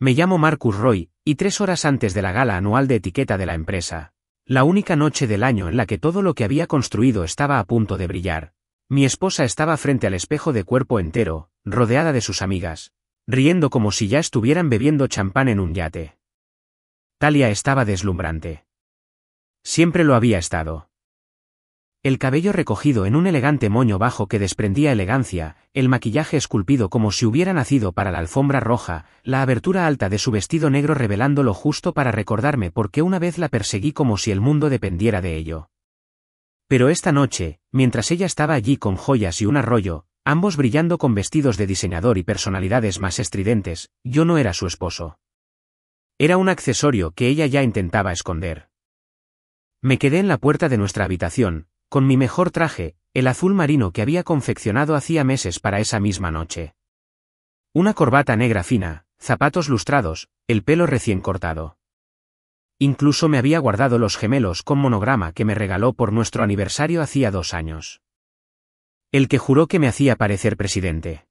Me llamo Marcus Roy, y 3 horas antes de la gala anual de etiqueta de la empresa, la única noche del año en la que todo lo que había construido estaba a punto de brillar, mi esposa estaba frente al espejo de cuerpo entero, rodeada de sus amigas, riendo como si ya estuvieran bebiendo champán en un yate. Talia estaba deslumbrante. Siempre lo había estado. El cabello recogido en un elegante moño bajo que desprendía elegancia, el maquillaje esculpido como si hubiera nacido para la alfombra roja, la abertura alta de su vestido negro revelando lo justo para recordarme por qué una vez la perseguí como si el mundo dependiera de ello. Pero esta noche, mientras ella estaba allí con joyas y un arroyo, ambos brillando con vestidos de diseñador y personalidades más estridentes, yo no era su esposo. Era un accesorio que ella ya intentaba esconder. Me quedé en la puerta de nuestra habitación, con mi mejor traje, el azul marino que había confeccionado hacía meses para esa misma noche. Una corbata negra fina, zapatos lustrados, el pelo recién cortado. Incluso me había guardado los gemelos con monograma que me regaló por nuestro aniversario hacía 2 años. El que juró que me hacía parecer presidente.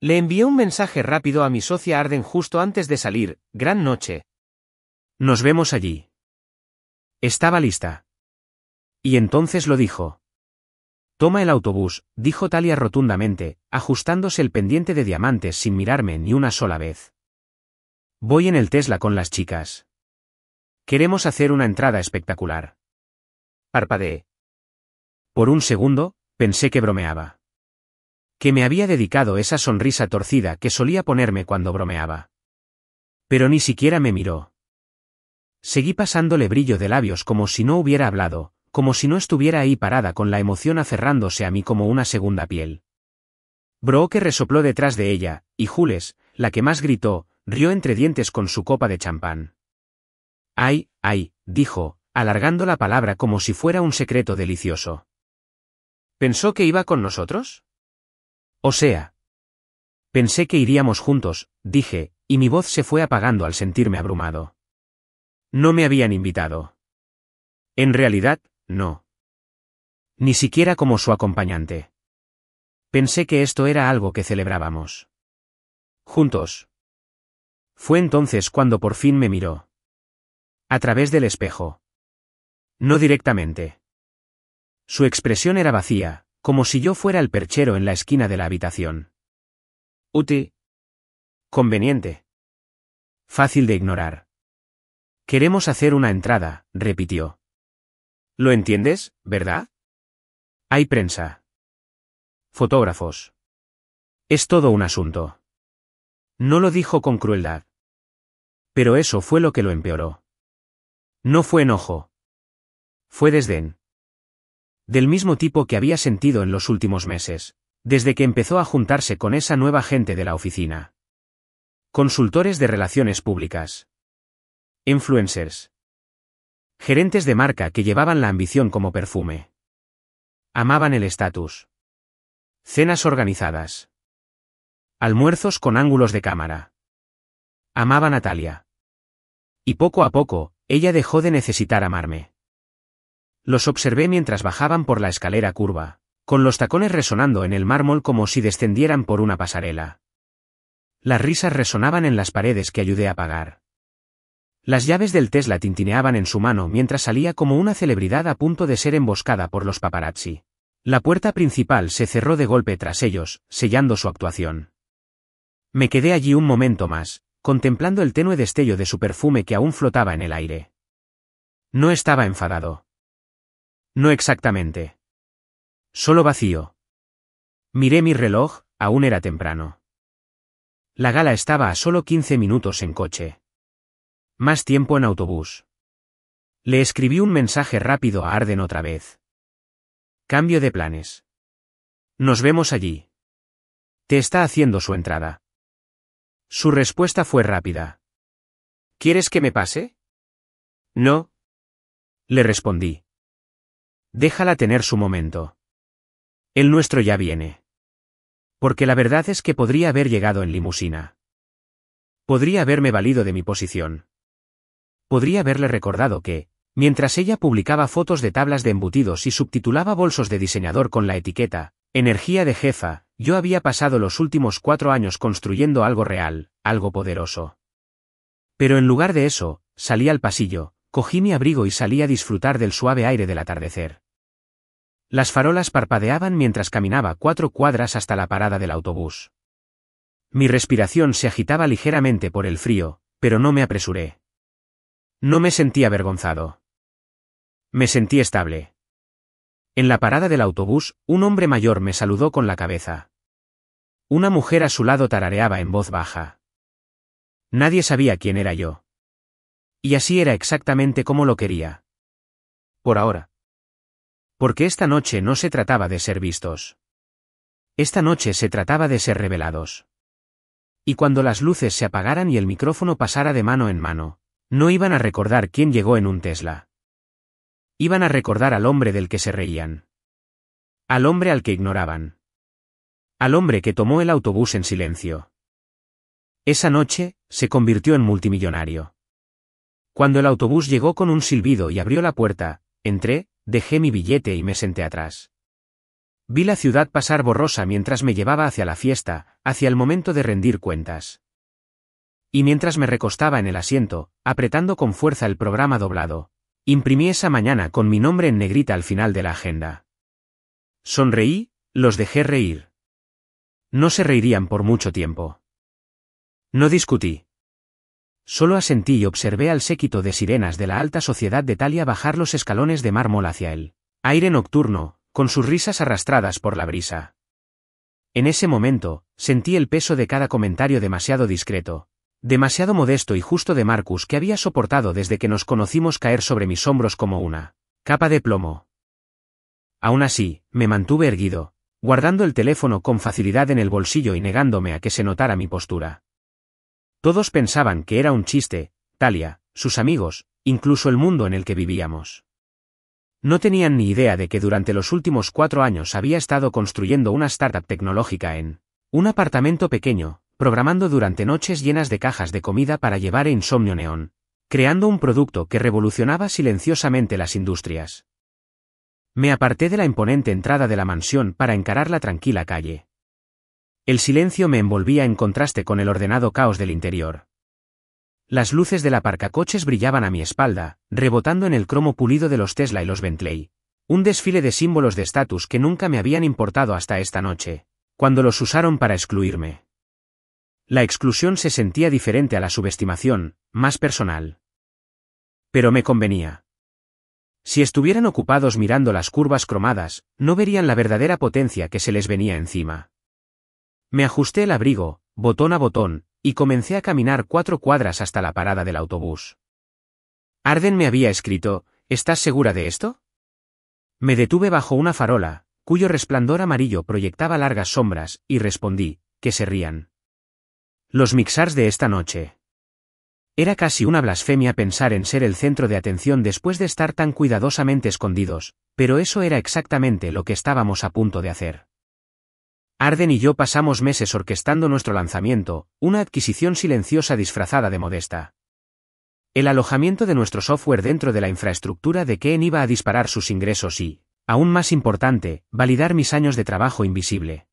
Le envié un mensaje rápido a mi socia Arden justo antes de salir, gran noche. Nos vemos allí. Estaba lista. Y entonces lo dijo. Toma el autobús, dijo Talia rotundamente, ajustándose el pendiente de diamantes sin mirarme ni una sola vez. Voy en el Tesla con las chicas. Queremos hacer una entrada espectacular. Parpadeé. Por un segundo, pensé que bromeaba. Que me había dedicado esa sonrisa torcida que solía ponerme cuando bromeaba. Pero ni siquiera me miró. Seguí pasándole brillo de labios como si no hubiera hablado, como si no estuviera ahí parada con la emoción aferrándose a mí como una segunda piel. Brooke resopló detrás de ella, y Jules, la que más gritó, rió entre dientes con su copa de champán. «Ay, ay», dijo, alargando la palabra como si fuera un secreto delicioso. ¿Pensó que iba con nosotros? O sea. Pensé que iríamos juntos, dije, y mi voz se fue apagando al sentirme abrumado. No me habían invitado. En realidad, no. Ni siquiera como su acompañante. Pensé que esto era algo que celebrábamos. Juntos. Fue entonces cuando por fin me miró. A través del espejo. No directamente. Su expresión era vacía, como si yo fuera el perchero en la esquina de la habitación. Útil. Conveniente. Fácil de ignorar. Queremos hacer una entrada, repitió. ¿Lo entiendes, verdad? Hay prensa. Fotógrafos. Es todo un asunto. No lo dijo con crueldad. Pero eso fue lo que lo empeoró. No fue enojo. Fue desdén. Del mismo tipo que había sentido en los últimos meses, desde que empezó a juntarse con esa nueva gente de la oficina. Consultores de relaciones públicas. Influencers. Gerentes de marca que llevaban la ambición como perfume. Amaban el estatus. Cenas organizadas. Almuerzos con ángulos de cámara. Amaban a Talia. Y poco a poco, ella dejó de necesitar amarme. Los observé mientras bajaban por la escalera curva, con los tacones resonando en el mármol como si descendieran por una pasarela. Las risas resonaban en las paredes que ayudé a pagar. Las llaves del Tesla tintineaban en su mano mientras salía como una celebridad a punto de ser emboscada por los paparazzi. La puerta principal se cerró de golpe tras ellos, sellando su actuación. Me quedé allí un momento más, contemplando el tenue destello de su perfume que aún flotaba en el aire. No estaba enfadado. No exactamente. Solo vacío. Miré mi reloj, aún era temprano. La gala estaba a solo 15 minutos en coche. Más tiempo en autobús. Le escribí un mensaje rápido a Arden otra vez. Cambio de planes. Nos vemos allí. Te está haciendo su entrada. Su respuesta fue rápida. ¿Quieres que me pase? No. Le respondí. Déjala tener su momento. El nuestro ya viene. Porque la verdad es que podría haber llegado en limusina. Podría haberme valido de mi posición. Podría haberle recordado que, mientras ella publicaba fotos de tablas de embutidos y subtitulaba bolsos de diseñador con la etiqueta, energía de jefa, yo había pasado los últimos 4 años construyendo algo real, algo poderoso. Pero en lugar de eso, salí al pasillo, cogí mi abrigo y salí a disfrutar del suave aire del atardecer. Las farolas parpadeaban mientras caminaba 4 cuadras hasta la parada del autobús. Mi respiración se agitaba ligeramente por el frío, pero no me apresuré. No me sentí avergonzado. Me sentí estable. En la parada del autobús, un hombre mayor me saludó con la cabeza. Una mujer a su lado tarareaba en voz baja. Nadie sabía quién era yo. Y así era exactamente como lo quería. Por ahora. Porque esta noche no se trataba de ser vistos. Esta noche se trataba de ser revelados. Y cuando las luces se apagaran y el micrófono pasara de mano en mano, no iban a recordar quién llegó en un Tesla. Iban a recordar al hombre del que se reían. Al hombre al que ignoraban. Al hombre que tomó el autobús en silencio. Esa noche, se convirtió en multimillonario. Cuando el autobús llegó con un silbido y abrió la puerta, entré, dejé mi billete y me senté atrás. Vi la ciudad pasar borrosa mientras me llevaba hacia la fiesta, hacia el momento de rendir cuentas. Y mientras me recostaba en el asiento, apretando con fuerza el programa doblado, imprimí esa mañana con mi nombre en negrita al final de la agenda. Sonreí, los dejé reír. No se reirían por mucho tiempo. No discutí. Solo asentí y observé al séquito de sirenas de la alta sociedad de Talia bajar los escalones de mármol hacia el aire nocturno, con sus risas arrastradas por la brisa. En ese momento, sentí el peso de cada comentario demasiado discreto, demasiado modesto y justo de Marcus que había soportado desde que nos conocimos caer sobre mis hombros como una capa de plomo. Aún así, me mantuve erguido, guardando el teléfono con facilidad en el bolsillo y negándome a que se notara mi postura. Todos pensaban que era un chiste, Talia, sus amigos, incluso el mundo en el que vivíamos. No tenían ni idea de que durante los últimos 4 años había estado construyendo una startup tecnológica en un apartamento pequeño, programando durante noches llenas de cajas de comida para llevar Insomnio Neón, creando un producto que revolucionaba silenciosamente las industrias. Me aparté de la imponente entrada de la mansión para encarar la tranquila calle. El silencio me envolvía en contraste con el ordenado caos del interior. Las luces del aparcacoches brillaban a mi espalda, rebotando en el cromo pulido de los Tesla y los Bentley. Un desfile de símbolos de estatus que nunca me habían importado hasta esta noche, cuando los usaron para excluirme. La exclusión se sentía diferente a la subestimación, más personal. Pero me convenía. Si estuvieran ocupados mirando las curvas cromadas, no verían la verdadera potencia que se les venía encima. Me ajusté el abrigo, botón a botón, y comencé a caminar 4 cuadras hasta la parada del autobús. Arden me había escrito, ¿estás segura de esto? Me detuve bajo una farola, cuyo resplandor amarillo proyectaba largas sombras, y respondí, que se rían. Los mixars de esta noche. Era casi una blasfemia pensar en ser el centro de atención después de estar tan cuidadosamente escondidos, pero eso era exactamente lo que estábamos a punto de hacer. Arden y yo pasamos meses orquestando nuestro lanzamiento, una adquisición silenciosa disfrazada de modesta. El alojamiento de nuestro software dentro de la infraestructura de Ken iba a disparar sus ingresos y, aún más importante, validar mis años de trabajo invisible.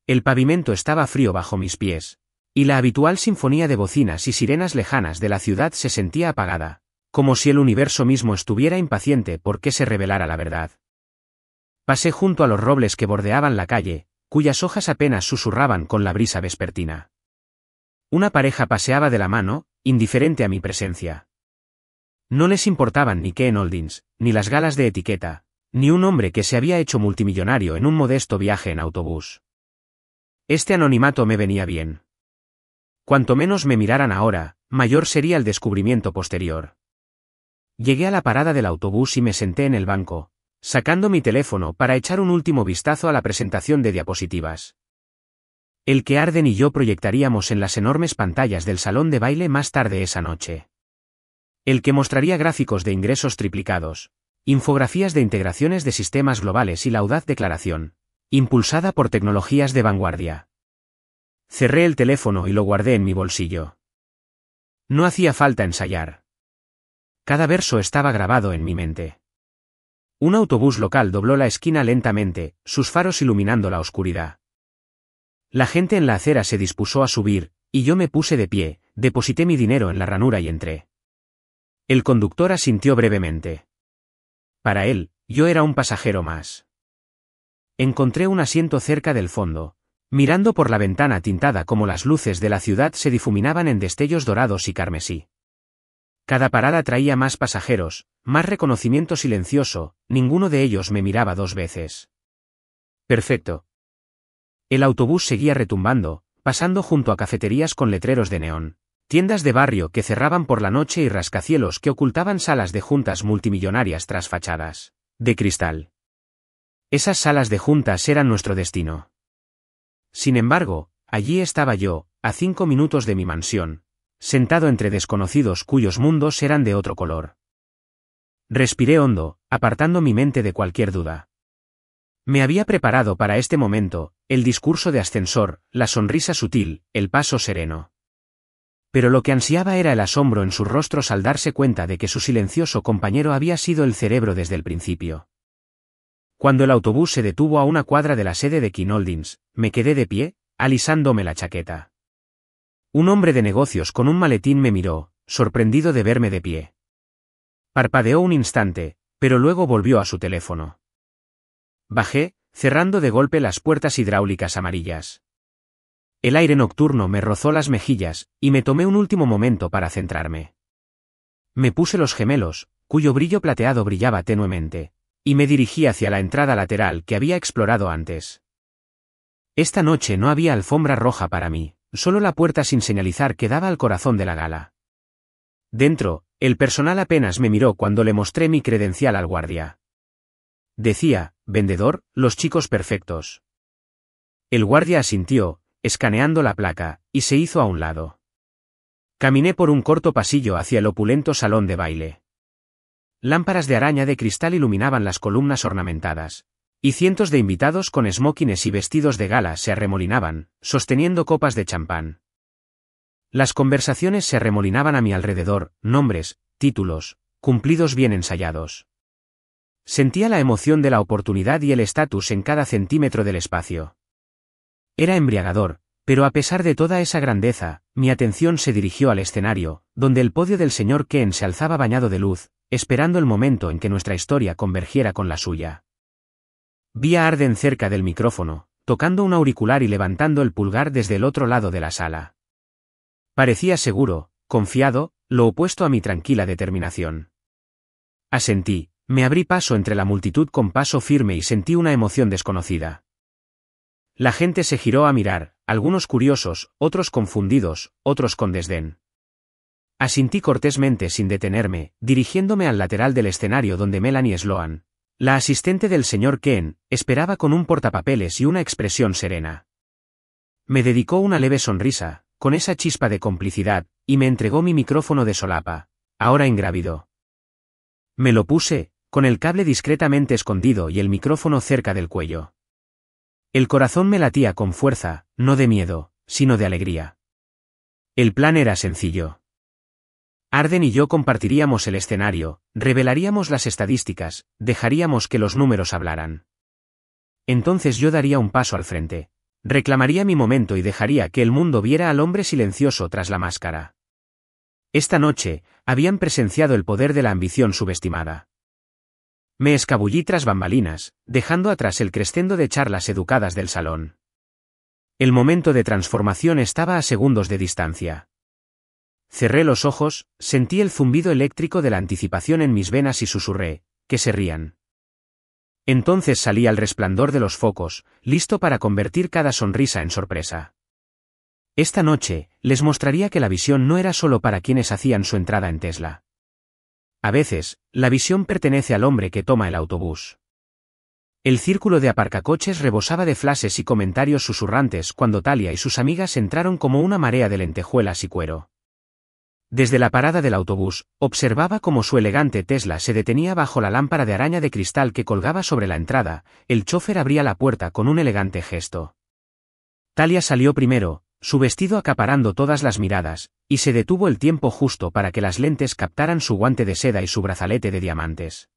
El pavimento estaba frío bajo mis pies, y la habitual sinfonía de bocinas y sirenas lejanas de la ciudad se sentía apagada, como si el universo mismo estuviera impaciente por que se revelara la verdad. Pasé junto a los robles que bordeaban la calle, cuyas hojas apenas susurraban con la brisa vespertina. Una pareja paseaba de la mano, indiferente a mi presencia. No les importaban ni Ken Holdings, ni las galas de etiqueta, ni un hombre que se había hecho multimillonario en un modesto viaje en autobús. Este anonimato me venía bien. Cuanto menos me miraran ahora, mayor sería el descubrimiento posterior. Llegué a la parada del autobús y me senté en el banco, sacando mi teléfono para echar un último vistazo a la presentación de diapositivas. El que Arden y yo proyectaríamos en las enormes pantallas del salón de baile más tarde esa noche. El que mostraría gráficos de ingresos triplicados, infografías de integraciones de sistemas globales y la audaz declaración, impulsada por tecnologías de vanguardia. Cerré el teléfono y lo guardé en mi bolsillo. No hacía falta ensayar. Cada verso estaba grabado en mi mente. Un autobús local dobló la esquina lentamente, sus faros iluminando la oscuridad. La gente en la acera se dispuso a subir, y yo me puse de pie, deposité mi dinero en la ranura y entré. El conductor asintió brevemente. Para él, yo era un pasajero más. Encontré un asiento cerca del fondo, mirando por la ventana tintada como las luces de la ciudad se difuminaban en destellos dorados y carmesí. Cada parada traía más pasajeros, más reconocimiento silencioso, ninguno de ellos me miraba 2 veces. Perfecto. El autobús seguía retumbando, pasando junto a cafeterías con letreros de neón, tiendas de barrio que cerraban por la noche y rascacielos que ocultaban salas de juntas multimillonarias tras fachadas de cristal. Esas salas de juntas eran nuestro destino. Sin embargo, allí estaba yo, a 5 minutos de mi mansión, sentado entre desconocidos cuyos mundos eran de otro color. Respiré hondo, apartando mi mente de cualquier duda. Me había preparado para este momento, el discurso de ascensor, la sonrisa sutil, el paso sereno. Pero lo que ansiaba era el asombro en sus rostros al darse cuenta de que su silencioso compañero había sido el cerebro desde el principio. Cuando el autobús se detuvo a una cuadra de la sede de King Holdings, me quedé de pie, alisándome la chaqueta. Un hombre de negocios con un maletín me miró, sorprendido de verme de pie. Parpadeó un instante, pero luego volvió a su teléfono. Bajé, cerrando de golpe las puertas hidráulicas amarillas. El aire nocturno me rozó las mejillas, y me tomé un último momento para centrarme. Me puse los gemelos, cuyo brillo plateado brillaba tenuemente, y me dirigí hacia la entrada lateral que había explorado antes. Esta noche no había alfombra roja para mí, solo la puerta sin señalizar que daba al corazón de la gala. Dentro, el personal apenas me miró cuando le mostré mi credencial al guardia. Decía, vendedor, los chicos perfectos. El guardia asintió, escaneando la placa, y se hizo a un lado. Caminé por un corto pasillo hacia el opulento salón de baile. Lámparas de araña de cristal iluminaban las columnas ornamentadas, y cientos de invitados con esmokines y vestidos de gala se arremolinaban, sosteniendo copas de champán. Las conversaciones se arremolinaban a mi alrededor, nombres, títulos, cumplidos bien ensayados. Sentía la emoción de la oportunidad y el estatus en cada centímetro del espacio. Era embriagador, pero a pesar de toda esa grandeza, mi atención se dirigió al escenario, donde el podio del señor Ken se alzaba bañado de luz, esperando el momento en que nuestra historia convergiera con la suya. Vi a Arden cerca del micrófono, tocando un auricular y levantando el pulgar desde el otro lado de la sala. Parecía seguro, confiado, lo opuesto a mi tranquila determinación. Asentí, me abrí paso entre la multitud con paso firme y sentí una emoción desconocida. La gente se giró a mirar, algunos curiosos, otros confundidos, otros con desdén. Asintí cortésmente sin detenerme, dirigiéndome al lateral del escenario donde Melanie Sloan, la asistente del señor Ken, esperaba con un portapapeles y una expresión serena. Me dedicó una leve sonrisa, con esa chispa de complicidad, y me entregó mi micrófono de solapa, ahora ingrávido. Me lo puse, con el cable discretamente escondido y el micrófono cerca del cuello. El corazón me latía con fuerza, no de miedo, sino de alegría. El plan era sencillo. Arden y yo compartiríamos el escenario, revelaríamos las estadísticas, dejaríamos que los números hablaran. Entonces yo daría un paso al frente, reclamaría mi momento y dejaría que el mundo viera al hombre silencioso tras la máscara. Esta noche, habían presenciado el poder de la ambición subestimada. Me escabullí tras bambalinas, dejando atrás el crescendo de charlas educadas del salón. El momento de transformación estaba a segundos de distancia. Cerré los ojos, sentí el zumbido eléctrico de la anticipación en mis venas y susurré, que se rían. Entonces salí al resplandor de los focos, listo para convertir cada sonrisa en sorpresa. Esta noche, les mostraría que la visión no era solo para quienes hacían su entrada en Tesla. A veces, la visión pertenece al hombre que toma el autobús. El círculo de aparcacoches rebosaba de flashes y comentarios susurrantes cuando Talia y sus amigas entraron como una marea de lentejuelas y cuero. Desde la parada del autobús, observaba cómo su elegante Tesla se detenía bajo la lámpara de araña de cristal que colgaba sobre la entrada. El chófer abría la puerta con un elegante gesto. Talia salió primero, su vestido acaparando todas las miradas, y se detuvo el tiempo justo para que las lentes captaran su guante de seda y su brazalete de diamantes.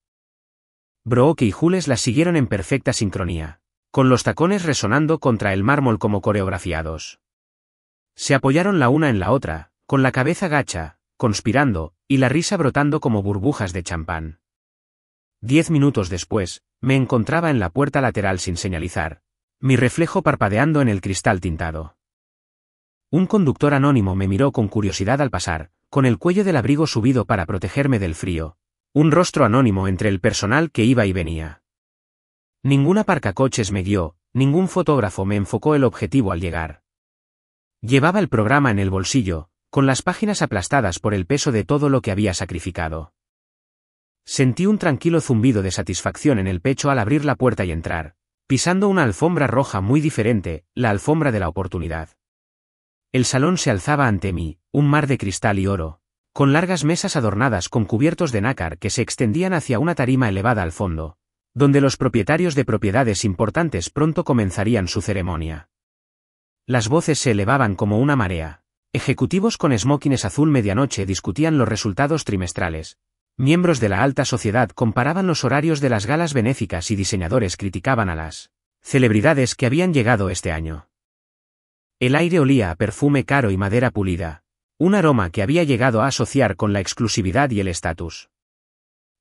Brooke y Jules las siguieron en perfecta sincronía, con los tacones resonando contra el mármol como coreografiados. Se apoyaron la una en la otra, con la cabeza gacha, conspirando, y la risa brotando como burbujas de champán. 10 minutos después, me encontraba en la puerta lateral sin señalizar, mi reflejo parpadeando en el cristal tintado. Un conductor anónimo me miró con curiosidad al pasar, con el cuello del abrigo subido para protegerme del frío. Un rostro anónimo entre el personal que iba y venía. Ningún aparcacoches me guió, ningún fotógrafo me enfocó el objetivo al llegar. Llevaba el programa en el bolsillo, con las páginas aplastadas por el peso de todo lo que había sacrificado. Sentí un tranquilo zumbido de satisfacción en el pecho al abrir la puerta y entrar, pisando una alfombra roja muy diferente, la alfombra de la oportunidad. El salón se alzaba ante mí, un mar de cristal y oro, con largas mesas adornadas con cubiertos de nácar que se extendían hacia una tarima elevada al fondo, donde los propietarios de propiedades importantes pronto comenzarían su ceremonia. Las voces se elevaban como una marea. Ejecutivos con smokines azul medianoche discutían los resultados trimestrales. Miembros de la alta sociedad comparaban los horarios de las galas benéficas y diseñadores criticaban a las celebridades que habían llegado este año. El aire olía a perfume caro y madera pulida, un aroma que había llegado a asociar con la exclusividad y el estatus.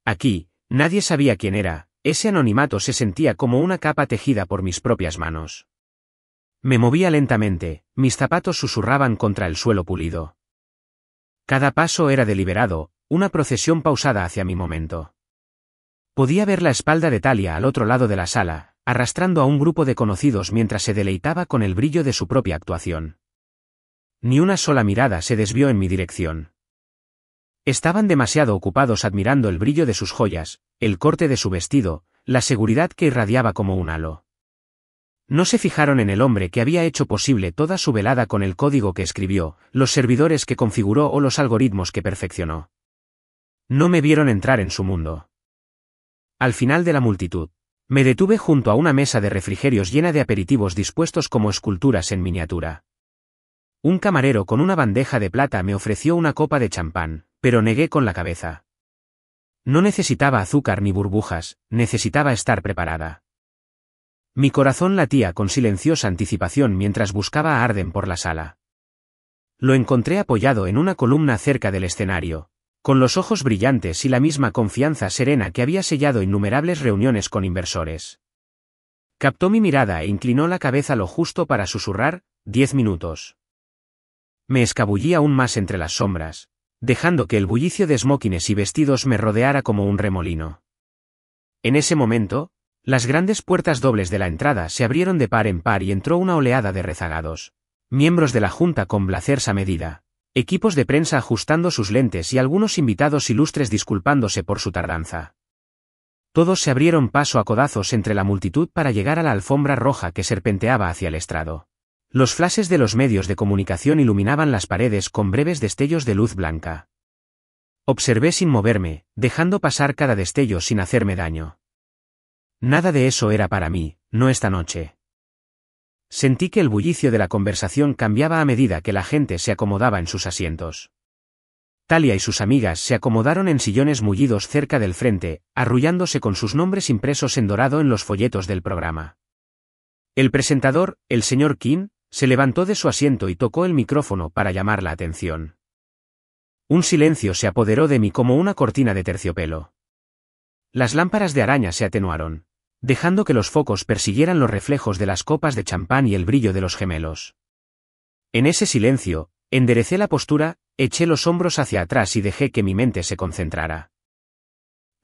Aquí, nadie sabía quién era, ese anonimato se sentía como una capa tejida por mis propias manos. Me movía lentamente, mis zapatos susurraban contra el suelo pulido. Cada paso era deliberado, una procesión pausada hacia mi momento. Podía ver la espalda de Talia al otro lado de la sala, arrastrando a un grupo de conocidos mientras se deleitaba con el brillo de su propia actuación. Ni una sola mirada se desvió en mi dirección. Estaban demasiado ocupados admirando el brillo de sus joyas, el corte de su vestido, la seguridad que irradiaba como un halo. No se fijaron en el hombre que había hecho posible toda su velada con el código que escribió, los servidores que configuró o los algoritmos que perfeccionó. No me vieron entrar en su mundo. Al final de la multitud, me detuve junto a una mesa de refrigerios llena de aperitivos dispuestos como esculturas en miniatura. Un camarero con una bandeja de plata me ofreció una copa de champán, pero negué con la cabeza. No necesitaba azúcar ni burbujas, necesitaba estar preparada. Mi corazón latía con silenciosa anticipación mientras buscaba a Arden por la sala. Lo encontré apoyado en una columna cerca del escenario, con los ojos brillantes y la misma confianza serena que había sellado innumerables reuniones con inversores. Captó mi mirada e inclinó la cabeza lo justo para susurrar, 10 minutos. Me escabullí aún más entre las sombras, dejando que el bullicio de smokines y vestidos me rodeara como un remolino. En ese momento, las grandes puertas dobles de la entrada se abrieron de par en par y entró una oleada de rezagados, miembros de la junta con blazers a medida, equipos de prensa ajustando sus lentes y algunos invitados ilustres disculpándose por su tardanza. Todos se abrieron paso a codazos entre la multitud para llegar a la alfombra roja que serpenteaba hacia el estrado. Los flashes de los medios de comunicación iluminaban las paredes con breves destellos de luz blanca. Observé sin moverme, dejando pasar cada destello sin hacerme daño. Nada de eso era para mí, no esta noche. Sentí que el bullicio de la conversación cambiaba a medida que la gente se acomodaba en sus asientos. Talia y sus amigas se acomodaron en sillones mullidos cerca del frente, arrullándose con sus nombres impresos en dorado en los folletos del programa. El presentador, el señor King, se levantó de su asiento y tocó el micrófono para llamar la atención. Un silencio se apoderó de mí como una cortina de terciopelo. Las lámparas de araña se atenuaron, dejando que los focos persiguieran los reflejos de las copas de champán y el brillo de los gemelos. En ese silencio, enderecé la postura, eché los hombros hacia atrás y dejé que mi mente se concentrara.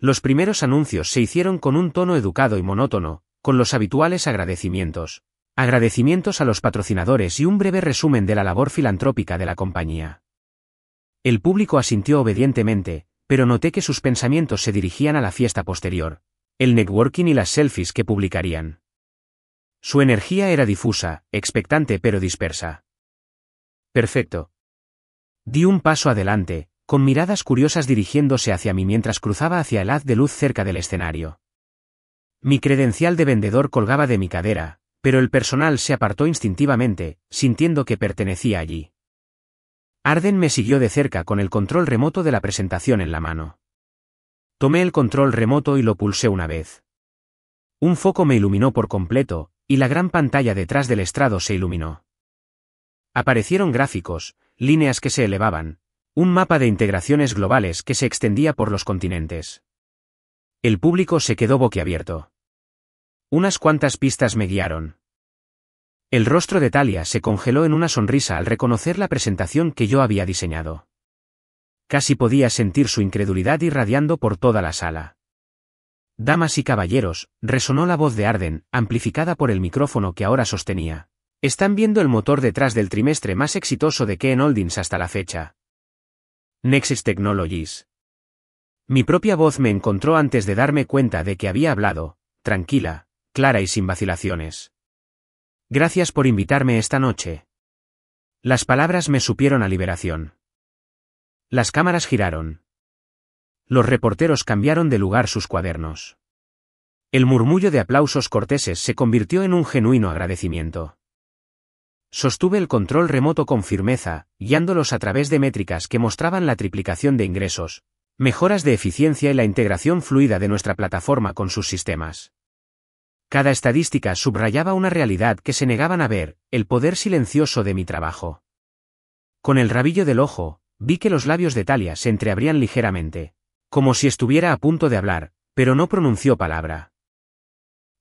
Los primeros anuncios se hicieron con un tono educado y monótono, con los habituales agradecimientos a los patrocinadores y un breve resumen de la labor filantrópica de la compañía. El público asintió obedientemente, pero noté que sus pensamientos se dirigían a la fiesta posterior, el networking y las selfies que publicarían. Su energía era difusa, expectante pero dispersa. Perfecto. Di un paso adelante, con miradas curiosas dirigiéndose hacia mí mientras cruzaba hacia el haz de luz cerca del escenario. Mi credencial de vendedor colgaba de mi cadera, pero el personal se apartó instintivamente, sintiendo que pertenecía allí. Arden me siguió de cerca con el control remoto de la presentación en la mano. Tomé el control remoto y lo pulsé una vez. Un foco me iluminó por completo, y la gran pantalla detrás del estrado se iluminó. Aparecieron gráficos, líneas que se elevaban, un mapa de integraciones globales que se extendía por los continentes. El público se quedó boquiabierto. Unas cuantas pistas me guiaron. El rostro de Talia se congeló en una sonrisa al reconocer la presentación que yo había diseñado. Casi podía sentir su incredulidad irradiando por toda la sala. Damas y caballeros, resonó la voz de Arden, amplificada por el micrófono que ahora sostenía. Están viendo el motor detrás del trimestre más exitoso de Keen Holdings hasta la fecha. Nexus Technologies. Mi propia voz me encontró antes de darme cuenta de que había hablado, tranquila, clara y sin vacilaciones. Gracias por invitarme esta noche. Las palabras me supieron a liberación. Las cámaras giraron. Los reporteros cambiaron de lugar sus cuadernos. El murmullo de aplausos corteses se convirtió en un genuino agradecimiento. Sostuve el control remoto con firmeza, guiándolos a través de métricas que mostraban la triplicación de ingresos, mejoras de eficiencia y la integración fluida de nuestra plataforma con sus sistemas. Cada estadística subrayaba una realidad que se negaban a ver, el poder silencioso de mi trabajo. Con el rabillo del ojo, vi que los labios de Talia se entreabrían ligeramente, como si estuviera a punto de hablar, pero no pronunció palabra.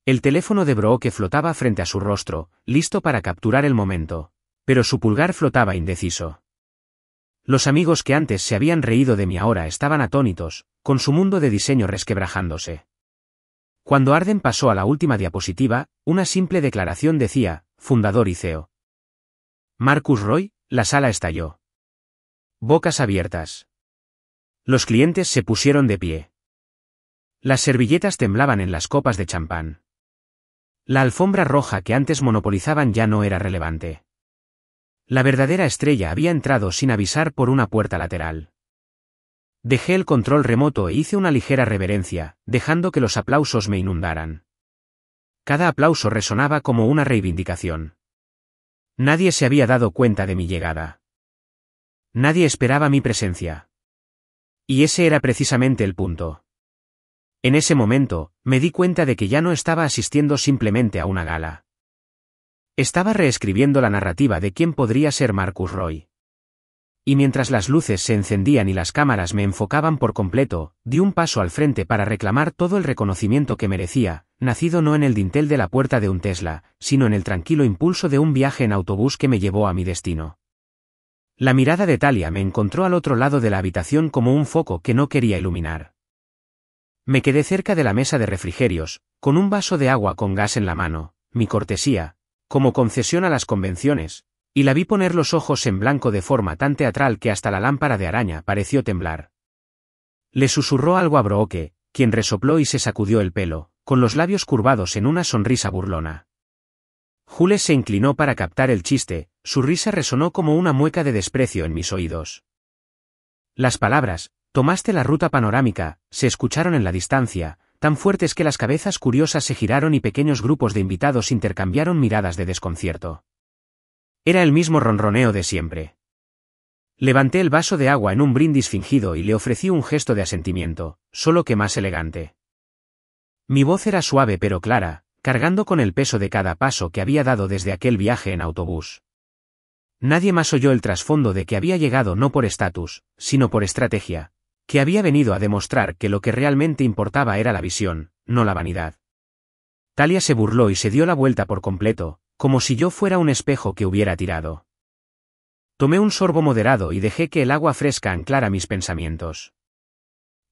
El teléfono de Brooke flotaba frente a su rostro, listo para capturar el momento, pero su pulgar flotaba indeciso. Los amigos que antes se habían reído de mí ahora estaban atónitos, con su mundo de diseño resquebrajándose. Cuando Arden pasó a la última diapositiva, una simple declaración decía, fundador y CEO. Marcus Roy, la sala estalló. Bocas abiertas. Los clientes se pusieron de pie. Las servilletas temblaban en las copas de champán. La alfombra roja que antes monopolizaban ya no era relevante. La verdadera estrella había entrado sin avisar por una puerta lateral. Dejé el control remoto e hice una ligera reverencia, dejando que los aplausos me inundaran. Cada aplauso resonaba como una reivindicación. Nadie se había dado cuenta de mi llegada. Nadie esperaba mi presencia. Y ese era precisamente el punto. En ese momento, me di cuenta de que ya no estaba asistiendo simplemente a una gala. Estaba reescribiendo la narrativa de quién podría ser Marcus Roy. Y mientras las luces se encendían y las cámaras me enfocaban por completo, di un paso al frente para reclamar todo el reconocimiento que merecía, nacido no en el dintel de la puerta de un Tesla, sino en el tranquilo impulso de un viaje en autobús que me llevó a mi destino. La mirada de Talia me encontró al otro lado de la habitación como un foco que no quería iluminar. Me quedé cerca de la mesa de refrigerios, con un vaso de agua con gas en la mano, mi cortesía, como concesión a las convenciones, y la vi poner los ojos en blanco de forma tan teatral que hasta la lámpara de araña pareció temblar. Le susurró algo a Brooke, quien resopló y se sacudió el pelo, con los labios curvados en una sonrisa burlona. Jules se inclinó para captar el chiste, su risa resonó como una mueca de desprecio en mis oídos. Las palabras, tomaste la ruta panorámica, se escucharon en la distancia, tan fuertes que las cabezas curiosas se giraron y pequeños grupos de invitados intercambiaron miradas de desconcierto. Era el mismo ronroneo de siempre. Levanté el vaso de agua en un brindis fingido y le ofrecí un gesto de asentimiento, solo que más elegante. Mi voz era suave pero clara, cargando con el peso de cada paso que había dado desde aquel viaje en autobús. Nadie más oyó el trasfondo de que había llegado no por estatus, sino por estrategia, que había venido a demostrar que lo que realmente importaba era la visión, no la vanidad. Talia se burló y se dio la vuelta por completo, como si yo fuera un espejo que hubiera tirado. Tomé un sorbo moderado y dejé que el agua fresca anclara mis pensamientos.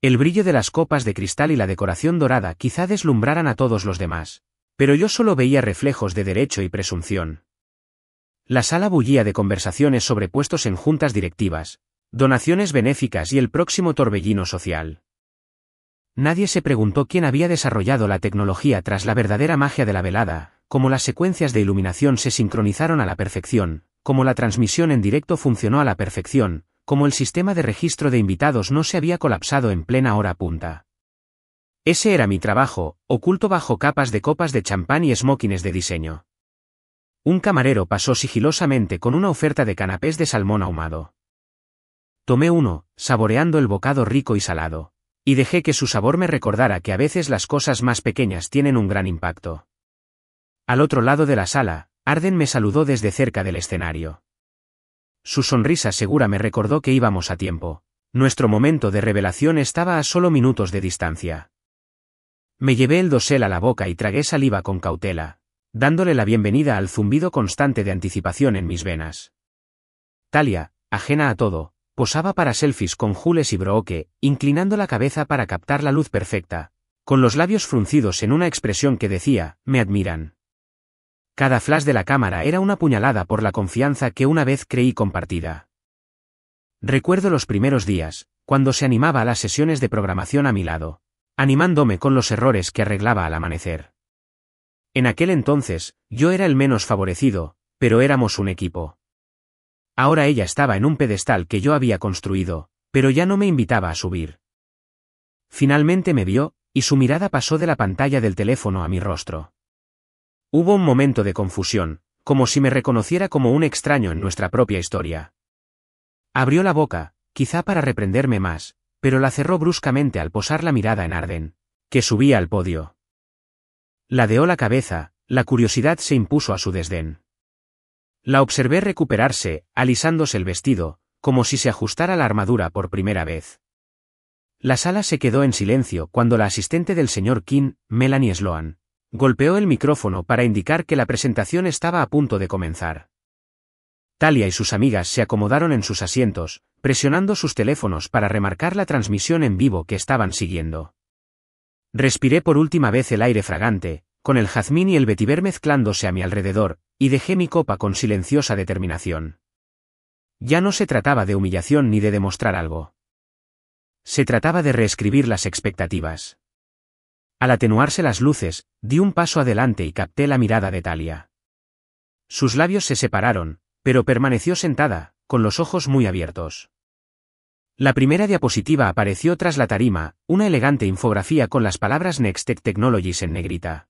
El brillo de las copas de cristal y la decoración dorada quizá deslumbraran a todos los demás, pero yo solo veía reflejos de derecho y presunción. La sala bullía de conversaciones sobre puestos en juntas directivas, donaciones benéficas y el próximo torbellino social. Nadie se preguntó quién había desarrollado la tecnología tras la verdadera magia de la velada, cómo las secuencias de iluminación se sincronizaron a la perfección, cómo la transmisión en directo funcionó a la perfección, cómo el sistema de registro de invitados no se había colapsado en plena hora punta. Ese era mi trabajo, oculto bajo capas de copas de champán y smokines de diseño. Un camarero pasó sigilosamente con una oferta de canapés de salmón ahumado. Tomé uno, saboreando el bocado rico y salado, y dejé que su sabor me recordara que a veces las cosas más pequeñas tienen un gran impacto. Al otro lado de la sala, Arden me saludó desde cerca del escenario. Su sonrisa segura me recordó que íbamos a tiempo. Nuestro momento de revelación estaba a solo minutos de distancia. Me llevé el dosel a la boca y tragué saliva con cautela, dándole la bienvenida al zumbido constante de anticipación en mis venas. Talia, ajena a todo, posaba para selfies con Jules y Brooke, inclinando la cabeza para captar la luz perfecta, con los labios fruncidos en una expresión que decía, me admiran. Cada flash de la cámara era una puñalada por la confianza que una vez creí compartida. Recuerdo los primeros días, cuando se animaba a las sesiones de programación a mi lado, animándome con los errores que arreglaba al amanecer. En aquel entonces, yo era el menos favorecido, pero éramos un equipo. Ahora ella estaba en un pedestal que yo había construido, pero ya no me invitaba a subir. Finalmente me vio, y su mirada pasó de la pantalla del teléfono a mi rostro. Hubo un momento de confusión, como si me reconociera como un extraño en nuestra propia historia. Abrió la boca, quizá para reprenderme más, pero la cerró bruscamente al posar la mirada en Arden, que subía al podio. Ladeó la cabeza, la curiosidad se impuso a su desdén. La observé recuperarse, alisándose el vestido, como si se ajustara la armadura por primera vez. La sala se quedó en silencio cuando la asistente del señor King, Melanie Sloan, golpeó el micrófono para indicar que la presentación estaba a punto de comenzar. Talia y sus amigas se acomodaron en sus asientos, presionando sus teléfonos para remarcar la transmisión en vivo que estaban siguiendo. Respiré por última vez el aire fragante, con el jazmín y el vetiver mezclándose a mi alrededor, y dejé mi copa con silenciosa determinación. Ya no se trataba de humillación ni de demostrar algo. Se trataba de reescribir las expectativas. Al atenuarse las luces, di un paso adelante y capté la mirada de Talia. Sus labios se separaron, pero permaneció sentada, con los ojos muy abiertos. La primera diapositiva apareció tras la tarima, una elegante infografía con las palabras Nextech Technologies en negrita.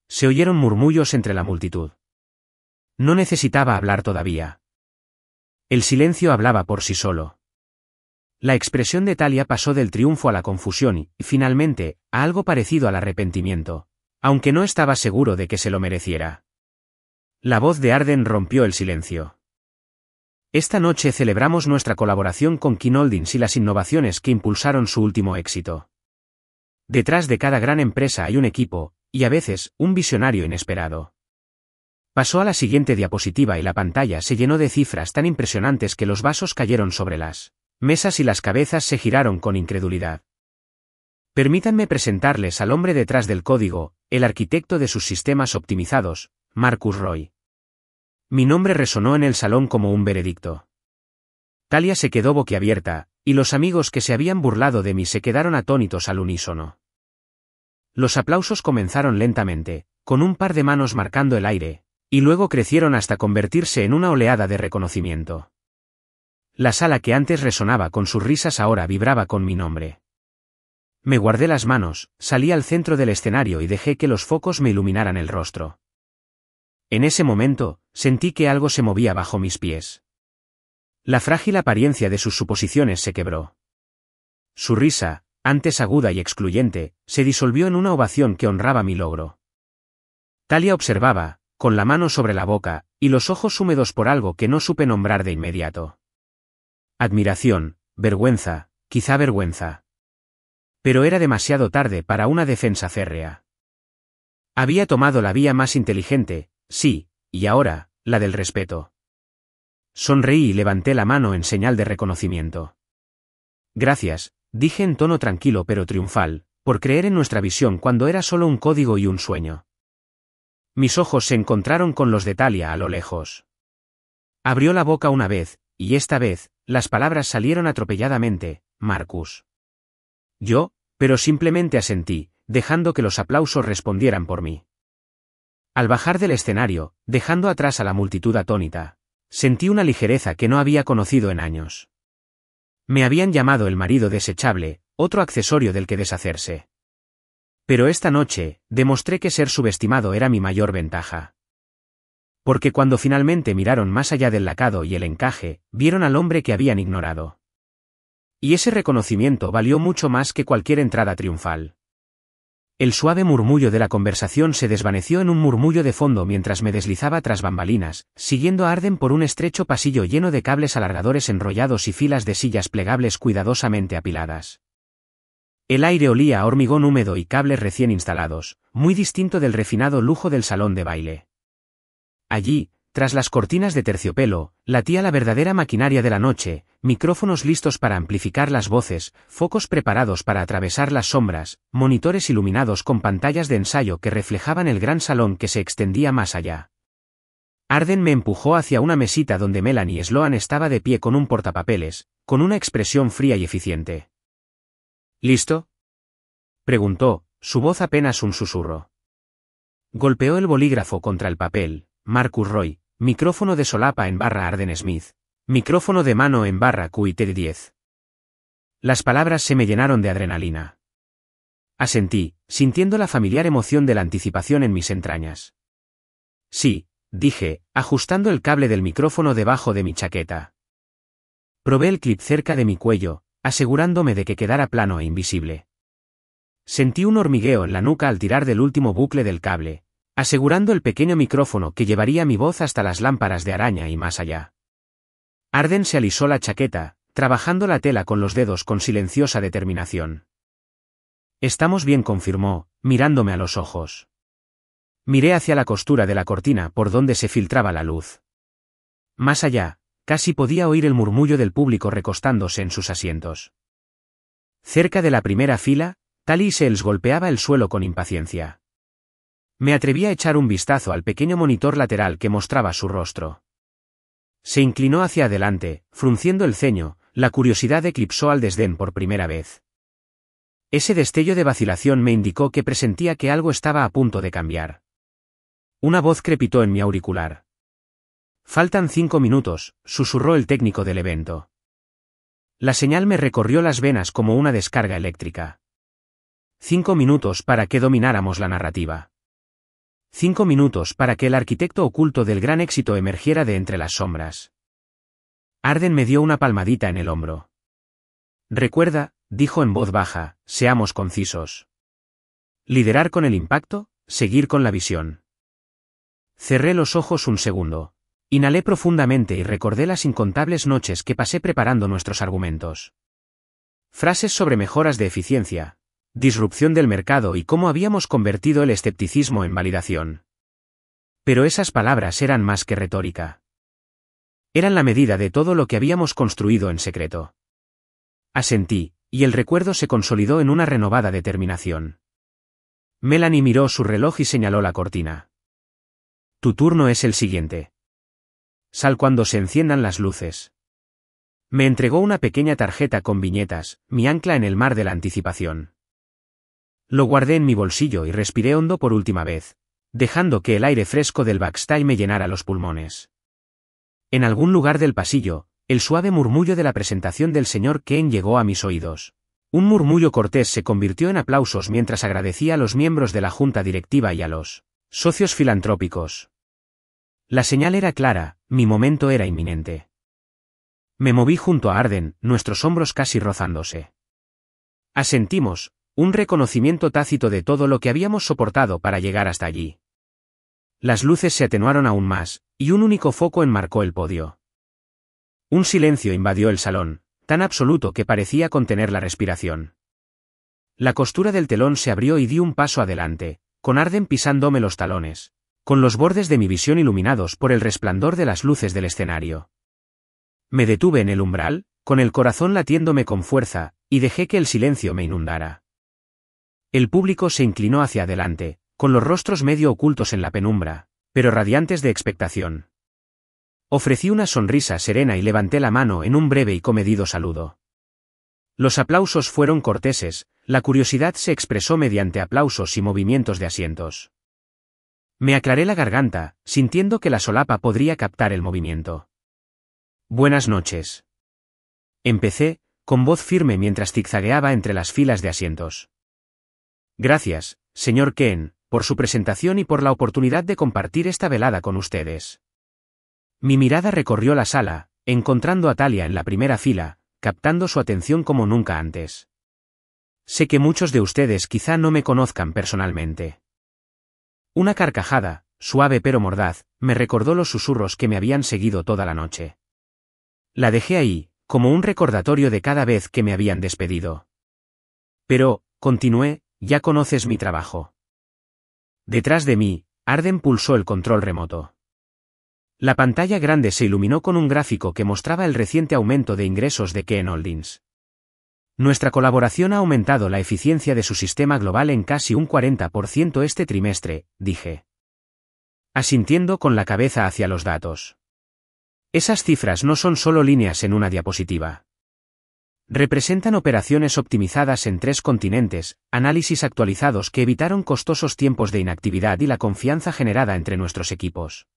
Se oyeron murmullos entre la multitud. No necesitaba hablar todavía. El silencio hablaba por sí solo. La expresión de Talia pasó del triunfo a la confusión y, finalmente, a algo parecido al arrepentimiento, aunque no estaba seguro de que se lo mereciera. La voz de Arden rompió el silencio. Esta noche celebramos nuestra colaboración con King Holdings y las innovaciones que impulsaron su último éxito. Detrás de cada gran empresa hay un equipo, y a veces, un visionario inesperado. Pasó a la siguiente diapositiva y la pantalla se llenó de cifras tan impresionantes que los vasos cayeron sobre las mesas y las cabezas se giraron con incredulidad. Permítanme presentarles al hombre detrás del código, el arquitecto de sus sistemas optimizados, Marcus Roy. Mi nombre resonó en el salón como un veredicto. Talia se quedó boquiabierta, y los amigos que se habían burlado de mí se quedaron atónitos al unísono. Los aplausos comenzaron lentamente, con un par de manos marcando el aire, y luego crecieron hasta convertirse en una oleada de reconocimiento. La sala que antes resonaba con sus risas ahora vibraba con mi nombre. Me guardé las manos, salí al centro del escenario y dejé que los focos me iluminaran el rostro. En ese momento, sentí que algo se movía bajo mis pies. La frágil apariencia de sus suposiciones se quebró. Su risa, antes aguda y excluyente, se disolvió en una ovación que honraba mi logro. Talia observaba, con la mano sobre la boca, y los ojos húmedos por algo que no supe nombrar de inmediato. Admiración, vergüenza, quizá vergüenza. Pero era demasiado tarde para una defensa férrea. Había tomado la vía más inteligente, sí, y ahora, la del respeto. Sonreí y levanté la mano en señal de reconocimiento. Gracias, dije en tono tranquilo pero triunfal, por creer en nuestra visión cuando era solo un código y un sueño. Mis ojos se encontraron con los de Talia a lo lejos. Abrió la boca una vez, y esta vez, las palabras salieron atropelladamente, Marcus. Yo, pero simplemente asentí, dejando que los aplausos respondieran por mí. Al bajar del escenario, dejando atrás a la multitud atónita, sentí una ligereza que no había conocido en años. Me habían llamado el marido desechable, otro accesorio del que deshacerse. Pero esta noche, demostré que ser subestimado era mi mayor ventaja. Porque cuando finalmente miraron más allá del lacado y el encaje, vieron al hombre que habían ignorado. Y ese reconocimiento valió mucho más que cualquier entrada triunfal. El suave murmullo de la conversación se desvaneció en un murmullo de fondo mientras me deslizaba tras bambalinas, siguiendo a Arden por un estrecho pasillo lleno de cables alargadores enrollados y filas de sillas plegables cuidadosamente apiladas. El aire olía a hormigón húmedo y cables recién instalados, muy distinto del refinado lujo del salón de baile. Allí, tras las cortinas de terciopelo, latía la verdadera maquinaria de la noche, micrófonos listos para amplificar las voces, focos preparados para atravesar las sombras, monitores iluminados con pantallas de ensayo que reflejaban el gran salón que se extendía más allá. Arden me empujó hacia una mesita donde Melanie Sloan estaba de pie con un portapapeles, con una expresión fría y eficiente. ¿Listo?, preguntó, su voz apenas un susurro. Golpeó el bolígrafo contra el papel. Marcus Roy, micrófono de solapa en barra Arden Smith. Micrófono de mano en barra QIT10. Las palabras se me llenaron de adrenalina. Asentí, sintiendo la familiar emoción de la anticipación en mis entrañas. Sí, dije, ajustando el cable del micrófono debajo de mi chaqueta. Probé el clip cerca de mi cuello, asegurándome de que quedara plano e invisible. Sentí un hormigueo en la nuca al tirar del último bucle del cable, asegurando el pequeño micrófono que llevaría mi voz hasta las lámparas de araña y más allá. Arden se alisó la chaqueta, trabajando la tela con los dedos con silenciosa determinación. Estamos bien, confirmó, mirándome a los ojos. Miré hacia la costura de la cortina por donde se filtraba la luz. Más allá, casi podía oír el murmullo del público recostándose en sus asientos. Cerca de la primera fila, Tally Sells golpeaba el suelo con impaciencia. Me atreví a echar un vistazo al pequeño monitor lateral que mostraba su rostro. Se inclinó hacia adelante, frunciendo el ceño, la curiosidad eclipsó al desdén por primera vez. Ese destello de vacilación me indicó que presentía que algo estaba a punto de cambiar. Una voz crepitó en mi auricular. «Faltan 5 minutos», susurró el técnico del evento. La señal me recorrió las venas como una descarga eléctrica. 5 minutos para que domináramos la narrativa. 5 minutos para que el arquitecto oculto del gran éxito emergiera de entre las sombras. Arden me dio una palmadita en el hombro. «Recuerda», dijo en voz baja, «seamos concisos. Liderar con el impacto, seguir con la visión». Cerré los ojos un segundo. Inhalé profundamente y recordé las incontables noches que pasé preparando nuestros argumentos. Frases sobre mejoras de eficiencia, disrupción del mercado y cómo habíamos convertido el escepticismo en validación. Pero esas palabras eran más que retórica. Eran la medida de todo lo que habíamos construido en secreto. Asentí, y el recuerdo se consolidó en una renovada determinación. Melanie miró su reloj y señaló la cortina. «Tu turno es el siguiente. Sal cuando se enciendan las luces». Me entregó una pequeña tarjeta con viñetas, mi ancla en el mar de la anticipación. Lo guardé en mi bolsillo y respiré hondo por última vez, dejando que el aire fresco del backstage me llenara los pulmones. En algún lugar del pasillo, el suave murmullo de la presentación del señor Kane llegó a mis oídos. Un murmullo cortés se convirtió en aplausos mientras agradecía a los miembros de la junta directiva y a los socios filantrópicos. La señal era clara, mi momento era inminente. Me moví junto a Arden, nuestros hombros casi rozándose. Asentimos, un reconocimiento tácito de todo lo que habíamos soportado para llegar hasta allí. Las luces se atenuaron aún más, y un único foco enmarcó el podio. Un silencio invadió el salón, tan absoluto que parecía contener la respiración. La costura del telón se abrió y di un paso adelante, con Arden pisándome los talones, con los bordes de mi visión iluminados por el resplandor de las luces del escenario. Me detuve en el umbral, con el corazón latiéndome con fuerza, y dejé que el silencio me inundara. El público se inclinó hacia adelante, con los rostros medio ocultos en la penumbra, pero radiantes de expectación. Ofrecí una sonrisa serena y levanté la mano en un breve y comedido saludo. Los aplausos fueron corteses, la curiosidad se expresó mediante aplausos y movimientos de asientos. Me aclaré la garganta, sintiendo que la solapa podría captar el movimiento. «Buenas noches». Empecé, con voz firme mientras zigzagueaba entre las filas de asientos. «Gracias, señor Kane, por su presentación y por la oportunidad de compartir esta velada con ustedes». Mi mirada recorrió la sala, encontrando a Talia en la primera fila, captando su atención como nunca antes. Sé que muchos de ustedes quizá no me conozcan personalmente. Una carcajada, suave pero mordaz, me recordó los susurros que me habían seguido toda la noche. La dejé ahí, como un recordatorio de cada vez que me habían despedido. Pero, continué, ya conoces mi trabajo. Detrás de mí, Arden pulsó el control remoto. La pantalla grande se iluminó con un gráfico que mostraba el reciente aumento de ingresos de KN Holdings. Nuestra colaboración ha aumentado la eficiencia de su sistema global en casi un 40% este trimestre, dije. Asintiendo con la cabeza hacia los datos. Esas cifras no son solo líneas en una diapositiva. Representan operaciones optimizadas en 3 continentes, análisis actualizados que evitaron costosos tiempos de inactividad y la confianza generada entre nuestros equipos.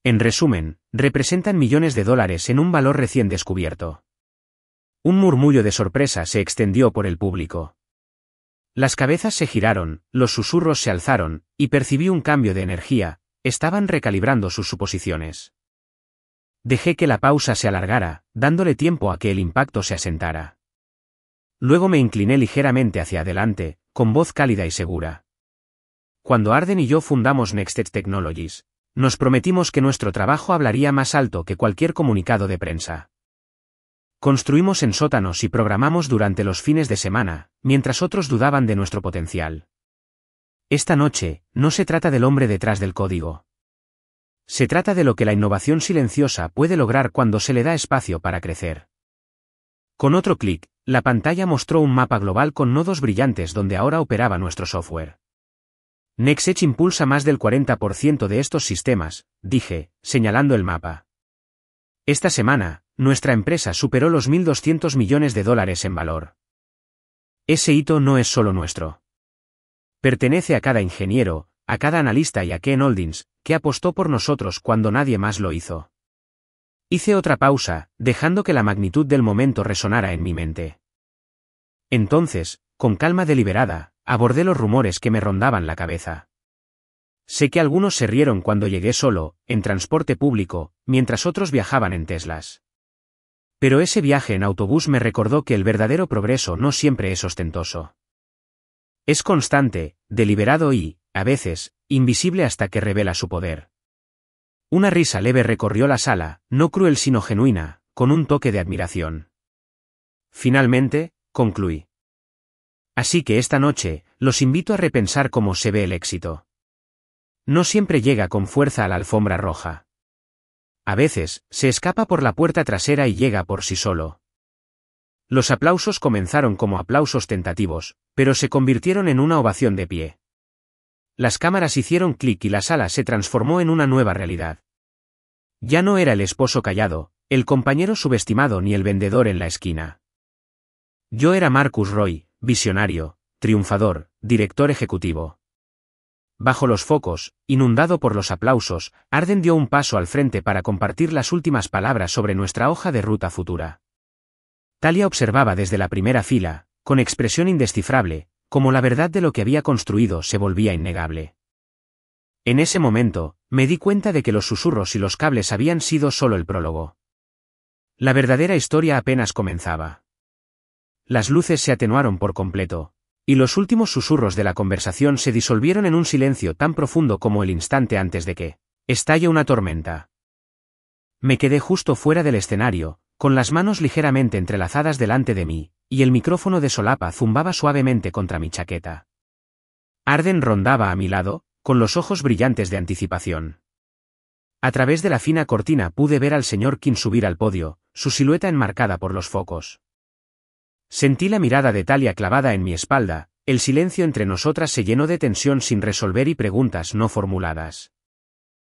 En resumen, representan millones de dólares en un valor recién descubierto. Un murmullo de sorpresa se extendió por el público. Las cabezas se giraron, los susurros se alzaron, y percibí un cambio de energía, estaban recalibrando sus suposiciones. Dejé que la pausa se alargara, dándole tiempo a que el impacto se asentara. Luego me incliné ligeramente hacia adelante, con voz cálida y segura. Cuando Arden y yo fundamos Nextech Technologies, nos prometimos que nuestro trabajo hablaría más alto que cualquier comunicado de prensa. Construimos en sótanos y programamos durante los fines de semana, mientras otros dudaban de nuestro potencial. Esta noche, no se trata del hombre detrás del código. Se trata de lo que la innovación silenciosa puede lograr cuando se le da espacio para crecer. Con otro clic, la pantalla mostró un mapa global con nodos brillantes donde ahora operaba nuestro software. Nextech impulsa más del 40% de estos sistemas, dije, señalando el mapa. Esta semana, nuestra empresa superó los $1.200 millones en valor. Ese hito no es solo nuestro. Pertenece a cada ingeniero, a cada analista y a KN Holdings, que apostó por nosotros cuando nadie más lo hizo. Hice otra pausa, dejando que la magnitud del momento resonara en mi mente. Entonces, con calma deliberada, abordé los rumores que me rondaban la cabeza. Sé que algunos se rieron cuando llegué solo, en transporte público, mientras otros viajaban en Teslas. Pero ese viaje en autobús me recordó que el verdadero progreso no siempre es ostentoso. Es constante, deliberado y, a veces, invisible hasta que revela su poder. Una risa leve recorrió la sala, no cruel sino genuina, con un toque de admiración. Finalmente, concluí. Así que esta noche, los invito a repensar cómo se ve el éxito. No siempre llega con fuerza a la alfombra roja. A veces, se escapa por la puerta trasera y llega por sí solo. Los aplausos comenzaron como aplausos tentativos, pero se convirtieron en una ovación de pie. Las cámaras hicieron clic y la sala se transformó en una nueva realidad. Ya no era el esposo callado, el compañero subestimado ni el vendedor en la esquina. Yo era Marcus Roy, visionario, triunfador, director ejecutivo. Bajo los focos, inundado por los aplausos, Arden dio un paso al frente para compartir las últimas palabras sobre nuestra hoja de ruta futura. Talia observaba desde la primera fila, con expresión indescifrable, como la verdad de lo que había construido se volvía innegable. En ese momento, me di cuenta de que los susurros y los cables habían sido solo el prólogo. La verdadera historia apenas comenzaba. Las luces se atenuaron por completo, y los últimos susurros de la conversación se disolvieron en un silencio tan profundo como el instante antes de que estalle una tormenta. Me quedé justo fuera del escenario, con las manos ligeramente entrelazadas delante de mí, y el micrófono de solapa zumbaba suavemente contra mi chaqueta. Arden rondaba a mi lado, con los ojos brillantes de anticipación. A través de la fina cortina pude ver al señor King subir al podio, su silueta enmarcada por los focos. Sentí la mirada de Talia clavada en mi espalda, el silencio entre nosotras se llenó de tensión sin resolver y preguntas no formuladas.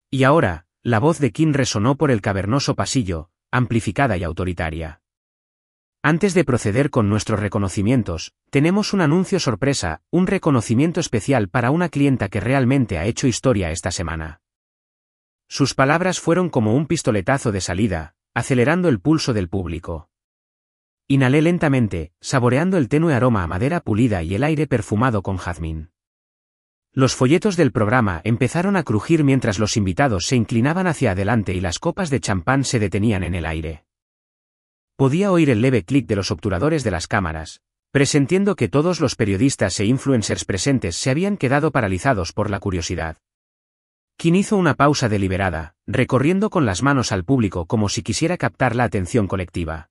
Y ahora, la voz de King resonó por el cavernoso pasillo, amplificada y autoritaria. Antes de proceder con nuestros reconocimientos, tenemos un anuncio sorpresa, un reconocimiento especial para una clienta que realmente ha hecho historia esta semana. Sus palabras fueron como un pistoletazo de salida, acelerando el pulso del público. Inhalé lentamente, saboreando el tenue aroma a madera pulida y el aire perfumado con jazmín. Los folletos del programa empezaron a crujir mientras los invitados se inclinaban hacia adelante y las copas de champán se detenían en el aire. Podía oír el leve clic de los obturadores de las cámaras, presintiendo que todos los periodistas e influencers presentes se habían quedado paralizados por la curiosidad. Kim hizo una pausa deliberada, recorriendo con las manos al público como si quisiera captar la atención colectiva.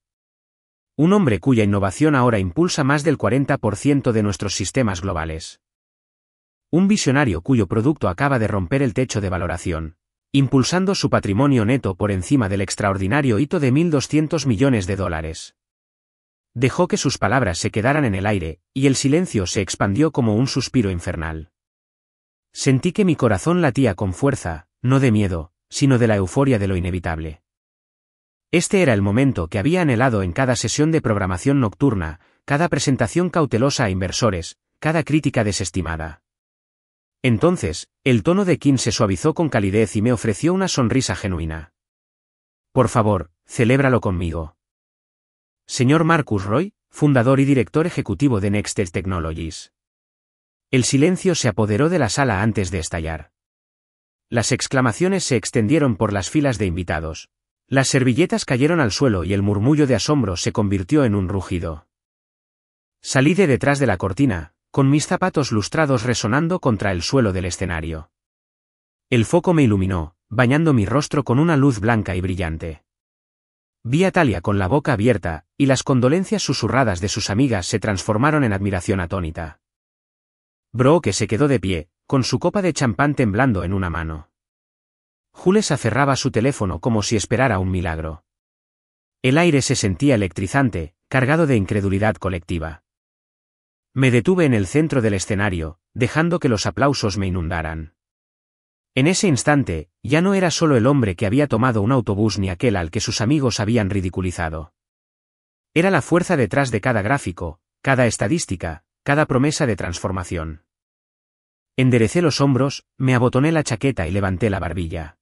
Un hombre cuya innovación ahora impulsa más del 40% de nuestros sistemas globales. Un visionario cuyo producto acaba de romper el techo de valoración, impulsando su patrimonio neto por encima del extraordinario hito de $1.200 millones. Dejó que sus palabras se quedaran en el aire, y el silencio se expandió como un suspiro infernal. Sentí que mi corazón latía con fuerza, no de miedo, sino de la euforia de lo inevitable. Este era el momento que había anhelado en cada sesión de programación nocturna, cada presentación cautelosa a inversores, cada crítica desestimada. Entonces, el tono de Kim se suavizó con calidez y me ofreció una sonrisa genuina. Por favor, celébralo conmigo. Señor Marcus Roy, fundador y director ejecutivo de Nextel Technologies. El silencio se apoderó de la sala antes de estallar. Las exclamaciones se extendieron por las filas de invitados. Las servilletas cayeron al suelo y el murmullo de asombro se convirtió en un rugido. Salí de detrás de la cortina, con mis zapatos lustrados resonando contra el suelo del escenario. El foco me iluminó, bañando mi rostro con una luz blanca y brillante. Vi a Talia con la boca abierta, y las condolencias susurradas de sus amigas se transformaron en admiración atónita. Brooke se quedó de pie, con su copa de champán temblando en una mano. Jules aferraba su teléfono como si esperara un milagro. El aire se sentía electrizante, cargado de incredulidad colectiva. Me detuve en el centro del escenario, dejando que los aplausos me inundaran. En ese instante, ya no era solo el hombre que había tomado un autobús ni aquel al que sus amigos habían ridiculizado. Era la fuerza detrás de cada gráfico, cada estadística, cada promesa de transformación. Enderecé los hombros, me abotoné la chaqueta y levanté la barbilla.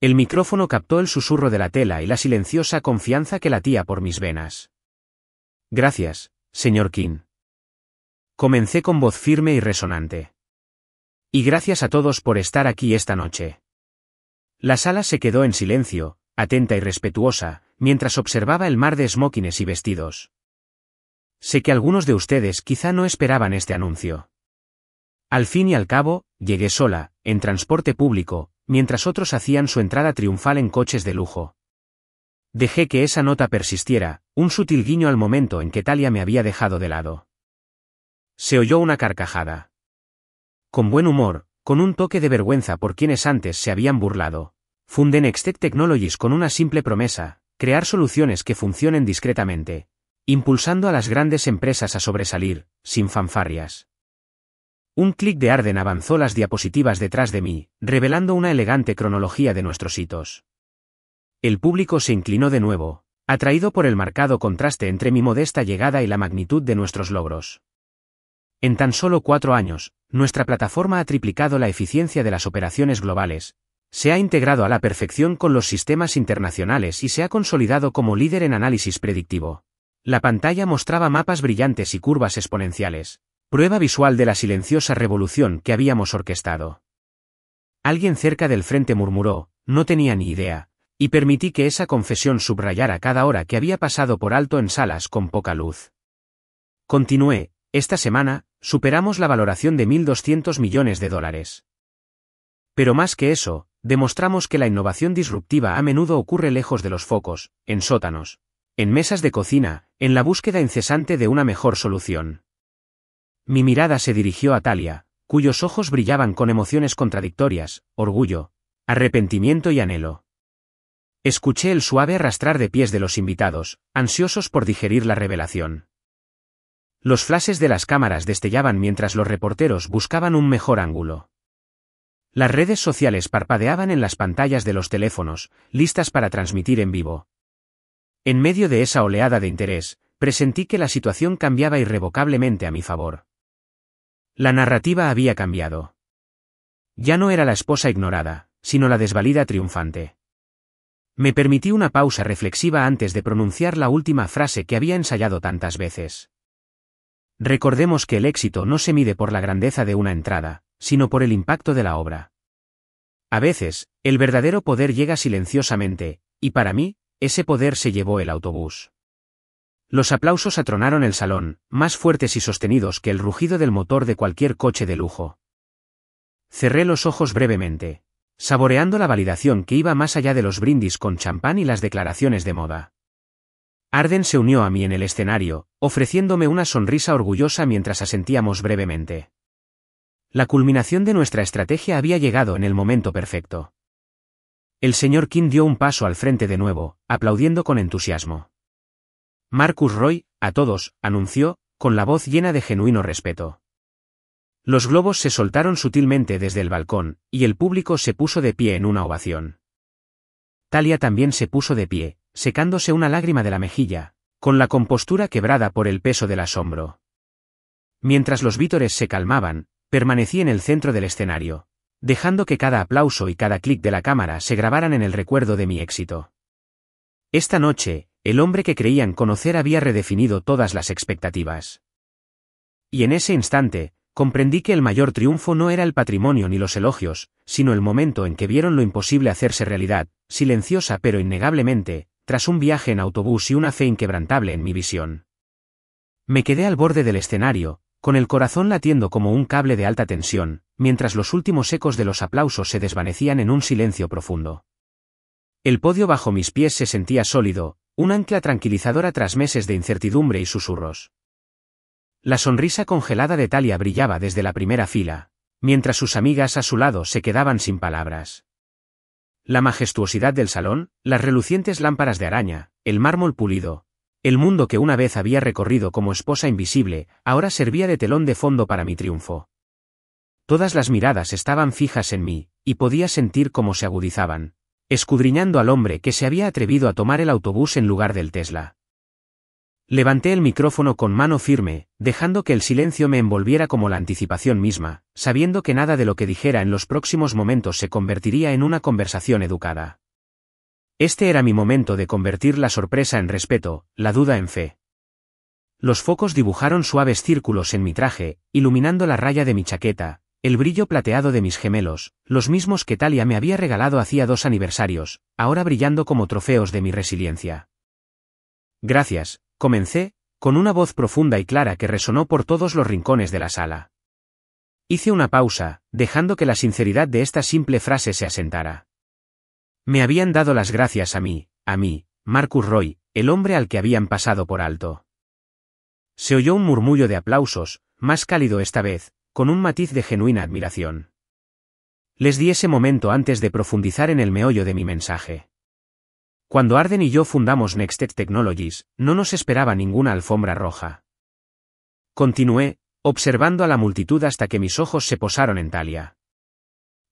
El micrófono captó el susurro de la tela y la silenciosa confianza que latía por mis venas. Gracias, señor Kim. Comencé con voz firme y resonante. Y gracias a todos por estar aquí esta noche. La sala se quedó en silencio, atenta y respetuosa, mientras observaba el mar de smokines y vestidos. Sé que algunos de ustedes quizá no esperaban este anuncio. Al fin y al cabo, llegué sola, en transporte público, mientras otros hacían su entrada triunfal en coches de lujo. Dejé que esa nota persistiera, un sutil guiño al momento en que Talia me había dejado de lado. Se oyó una carcajada. Con buen humor, con un toque de vergüenza por quienes antes se habían burlado, fundé Nextel Technologies con una simple promesa: crear soluciones que funcionen discretamente, impulsando a las grandes empresas a sobresalir, sin fanfarrias. Un clic de Arden avanzó las diapositivas detrás de mí, revelando una elegante cronología de nuestros hitos. El público se inclinó de nuevo, atraído por el marcado contraste entre mi modesta llegada y la magnitud de nuestros logros. En tan solo 4 años, nuestra plataforma ha triplicado la eficiencia de las operaciones globales, se ha integrado a la perfección con los sistemas internacionales y se ha consolidado como líder en análisis predictivo. La pantalla mostraba mapas brillantes y curvas exponenciales, prueba visual de la silenciosa revolución que habíamos orquestado. Alguien cerca del frente murmuró: no tenía ni idea, y permití que esa confesión subrayara cada hora que había pasado por alto en salas con poca luz. Continué: esta semana, superamos la valoración de $1.200 millones. Pero más que eso, demostramos que la innovación disruptiva a menudo ocurre lejos de los focos, en sótanos, en mesas de cocina, en la búsqueda incesante de una mejor solución. Mi mirada se dirigió a Talia, cuyos ojos brillaban con emociones contradictorias: orgullo, arrepentimiento y anhelo. Escuché el suave arrastrar de pies de los invitados, ansiosos por digerir la revelación. Los flashes de las cámaras destellaban mientras los reporteros buscaban un mejor ángulo. Las redes sociales parpadeaban en las pantallas de los teléfonos, listas para transmitir en vivo. En medio de esa oleada de interés, presentí que la situación cambiaba irrevocablemente a mi favor. La narrativa había cambiado. Ya no era la esposa ignorada, sino la desvalida triunfante. Me permití una pausa reflexiva antes de pronunciar la última frase que había ensayado tantas veces. Recordemos que el éxito no se mide por la grandeza de una entrada, sino por el impacto de la obra. A veces, el verdadero poder llega silenciosamente, y para mí, ese poder se llevó el autobús. Los aplausos atronaron el salón, más fuertes y sostenidos que el rugido del motor de cualquier coche de lujo. Cerré los ojos brevemente, saboreando la validación que iba más allá de los brindis con champán y las declaraciones de moda. Arden se unió a mí en el escenario, ofreciéndome una sonrisa orgullosa mientras asentíamos brevemente. La culminación de nuestra estrategia había llegado en el momento perfecto. El señor King dio un paso al frente de nuevo, aplaudiendo con entusiasmo. Marcus Roy, a todos, anunció, con la voz llena de genuino respeto. Los globos se soltaron sutilmente desde el balcón, y el público se puso de pie en una ovación. Talia también se puso de pie, secándose una lágrima de la mejilla, con la compostura quebrada por el peso del asombro. Mientras los vítores se calmaban, permanecí en el centro del escenario, dejando que cada aplauso y cada clic de la cámara se grabaran en el recuerdo de mi éxito. Esta noche, el hombre que creían conocer había redefinido todas las expectativas. Y en ese instante, comprendí que el mayor triunfo no era el patrimonio ni los elogios, sino el momento en que vieron lo imposible hacerse realidad, silenciosa pero innegablemente, tras un viaje en autobús y una fe inquebrantable en mi visión. Me quedé al borde del escenario, con el corazón latiendo como un cable de alta tensión, mientras los últimos ecos de los aplausos se desvanecían en un silencio profundo. El podio bajo mis pies se sentía sólido, un ancla tranquilizadora tras meses de incertidumbre y susurros. La sonrisa congelada de Talia brillaba desde la primera fila, mientras sus amigas a su lado se quedaban sin palabras. La majestuosidad del salón, las relucientes lámparas de araña, el mármol pulido, el mundo que una vez había recorrido como esposa invisible, ahora servía de telón de fondo para mi triunfo. Todas las miradas estaban fijas en mí, y podía sentir cómo se agudizaban, escudriñando al hombre que se había atrevido a tomar el autobús en lugar del Tesla. Levanté el micrófono con mano firme, dejando que el silencio me envolviera como la anticipación misma, sabiendo que nada de lo que dijera en los próximos momentos se convertiría en una conversación educada. Este era mi momento de convertir la sorpresa en respeto, la duda en fe. Los focos dibujaron suaves círculos en mi traje, iluminando la raya de mi chaqueta, el brillo plateado de mis gemelos, los mismos que Talia me había regalado hacía 2 aniversarios, ahora brillando como trofeos de mi resiliencia. Gracias, comencé, con una voz profunda y clara que resonó por todos los rincones de la sala. Hice una pausa, dejando que la sinceridad de esta simple frase se asentara. Me habían dado las gracias a mí, Marcus Roy, el hombre al que habían pasado por alto. Se oyó un murmullo de aplausos, más cálido esta vez, con un matiz de genuina admiración. Les di ese momento antes de profundizar en el meollo de mi mensaje. Cuando Arden y yo fundamos Nextech Technologies, no nos esperaba ninguna alfombra roja. Continué, observando a la multitud hasta que mis ojos se posaron en Talia.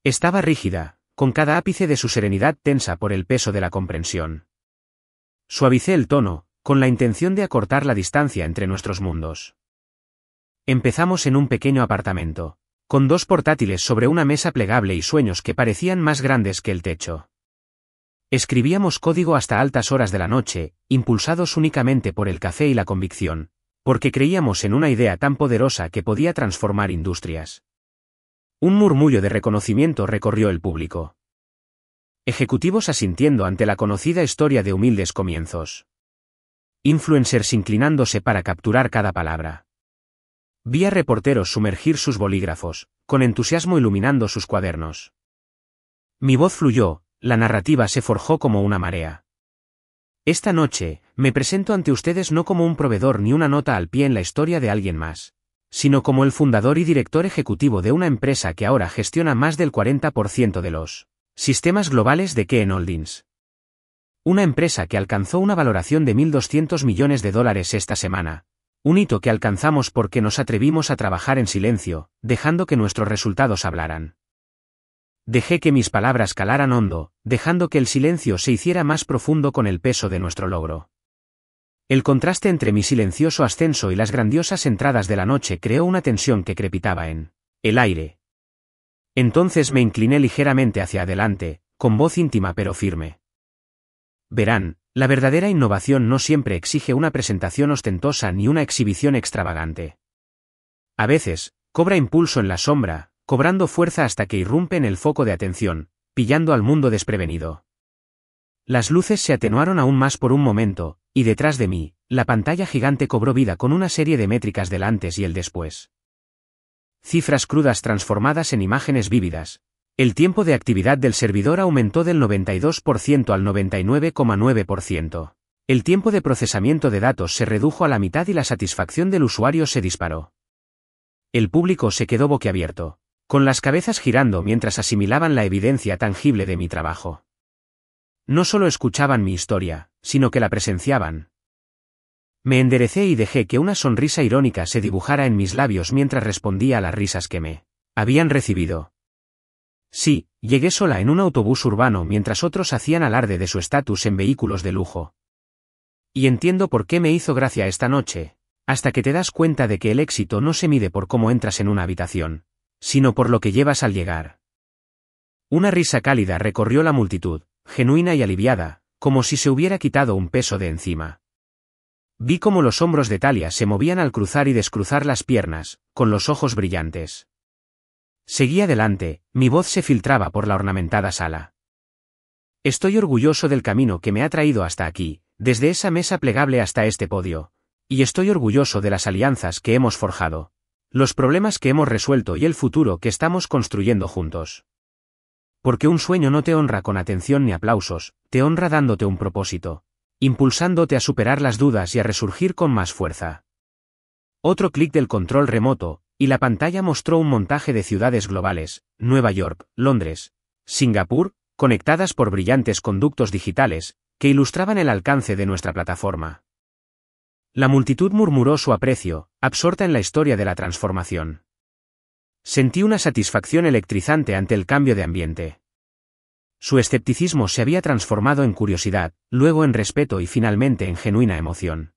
Estaba rígida, con cada ápice de su serenidad tensa por el peso de la comprensión. Suavicé el tono, con la intención de acortar la distancia entre nuestros mundos. Empezamos en un pequeño apartamento, con 2 portátiles sobre una mesa plegable y sueños que parecían más grandes que el techo. Escribíamos código hasta altas horas de la noche, impulsados únicamente por el café y la convicción, porque creíamos en una idea tan poderosa que podía transformar industrias. Un murmullo de reconocimiento recorrió el público. Ejecutivos asintiendo ante la conocida historia de humildes comienzos. Influencers inclinándose para capturar cada palabra. Vi a reporteros sumergir sus bolígrafos, con entusiasmo iluminando sus cuadernos. Mi voz fluyó, la narrativa se forjó como una marea. Esta noche, me presento ante ustedes no como un proveedor ni una nota al pie en la historia de alguien más, sino como el fundador y director ejecutivo de una empresa que ahora gestiona más del 40% de los sistemas globales de KN Holdings. Una empresa que alcanzó una valoración de $1.200 millones esta semana, un hito que alcanzamos porque nos atrevimos a trabajar en silencio, dejando que nuestros resultados hablaran. Dejé que mis palabras calaran hondo, dejando que el silencio se hiciera más profundo con el peso de nuestro logro. El contraste entre mi silencioso ascenso y las grandiosas entradas de la noche creó una tensión que crepitaba en el aire. Entonces me incliné ligeramente hacia adelante, con voz íntima pero firme. Verán, la verdadera innovación no siempre exige una presentación ostentosa ni una exhibición extravagante. A veces, cobra impulso en la sombra, cobrando fuerza hasta que irrumpe en el foco de atención, pillando al mundo desprevenido. Las luces se atenuaron aún más por un momento, y detrás de mí, La pantalla gigante cobró vida con una serie de métricas del antes y el después. Cifras crudas transformadas en imágenes vívidas. El tiempo de actividad del servidor aumentó del 92% al 99,9%. El tiempo de procesamiento de datos se redujo a la mitad y la satisfacción del usuario se disparó. El público se quedó boquiabierto, con las cabezas girando mientras asimilaban la evidencia tangible de mi trabajo. No solo escuchaban mi historia, sino que la presenciaban. Me enderecé y dejé que una sonrisa irónica se dibujara en mis labios mientras respondía a las risas que me habían recibido. Sí, llegué sola en un autobús urbano mientras otros hacían alarde de su estatus en vehículos de lujo. Y entiendo por qué me hizo gracia esta noche, hasta que te das cuenta de que el éxito no se mide por cómo entras en una habitación, sino por lo que llevas al llegar. Una risa cálida recorrió la multitud, genuina y aliviada, como si se hubiera quitado un peso de encima. Vi cómo los hombros de Talia se movían al cruzar y descruzar las piernas, con los ojos brillantes. Seguí adelante, mi voz se filtraba por la ornamentada sala. Estoy orgulloso del camino que me ha traído hasta aquí, desde esa mesa plegable hasta este podio, y estoy orgulloso de las alianzas que hemos forjado, los problemas que hemos resuelto y el futuro que estamos construyendo juntos. Porque un sueño no te honra con atención ni aplausos, te honra dándote un propósito, impulsándote a superar las dudas y a resurgir con más fuerza. Otro clic del control remoto, y la pantalla mostró un montaje de ciudades globales, Nueva York, Londres, Singapur, conectadas por brillantes conductos digitales, que ilustraban el alcance de nuestra plataforma. La multitud murmuró su aprecio, absorta en la historia de la transformación. Sentí una satisfacción electrizante ante el cambio de ambiente. Su escepticismo se había transformado en curiosidad, luego en respeto y finalmente en genuina emoción.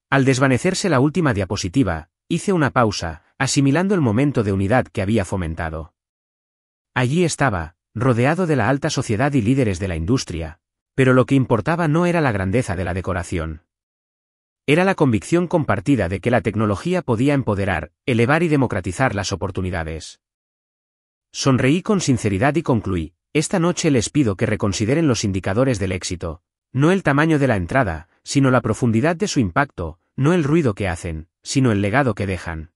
Al desvanecerse la última diapositiva, hice una pausa, asimilando el momento de unidad que había fomentado. Allí estaba, rodeado de la alta sociedad y líderes de la industria, pero lo que importaba no era la grandeza de la decoración. Era la convicción compartida de que la tecnología podía empoderar, elevar y democratizar las oportunidades. Sonreí con sinceridad y concluí: esta noche les pido que reconsideren los indicadores del éxito, no el tamaño de la entrada, sino la profundidad de su impacto, no el ruido que hacen, sino el legado que dejan.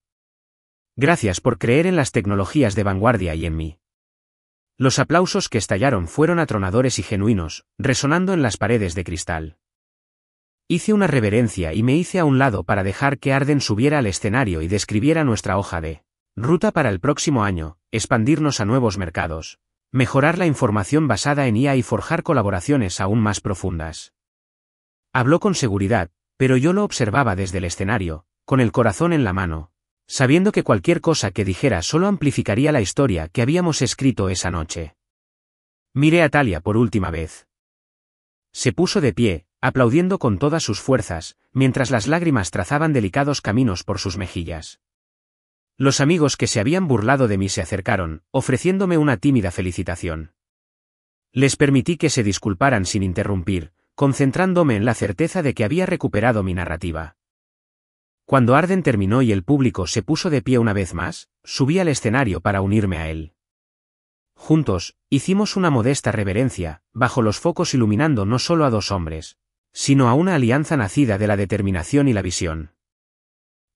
Gracias por creer en las tecnologías de vanguardia y en mí. Los aplausos que estallaron fueron atronadores y genuinos, resonando en las paredes de cristal. Hice una reverencia y me hice a un lado para dejar que Arden subiera al escenario y describiera nuestra hoja de ruta para el próximo año, expandirnos a nuevos mercados, mejorar la información basada en IA y forjar colaboraciones aún más profundas. Habló con seguridad, pero yo lo observaba desde el escenario, con el corazón en la mano, sabiendo que cualquier cosa que dijera solo amplificaría la historia que habíamos escrito esa noche. Miré a Talia por última vez. Se puso de pie, aplaudiendo con todas sus fuerzas, mientras las lágrimas trazaban delicados caminos por sus mejillas. Los amigos que se habían burlado de mí se acercaron, ofreciéndome una tímida felicitación. Les permití que se disculparan sin interrumpir, concentrándome en la certeza de que había recuperado mi narrativa. Cuando Arden terminó y el público se puso de pie una vez más, subí al escenario para unirme a él. Juntos, hicimos una modesta reverencia, bajo los focos iluminando no solo a dos hombres, sino a una alianza nacida de la determinación y la visión.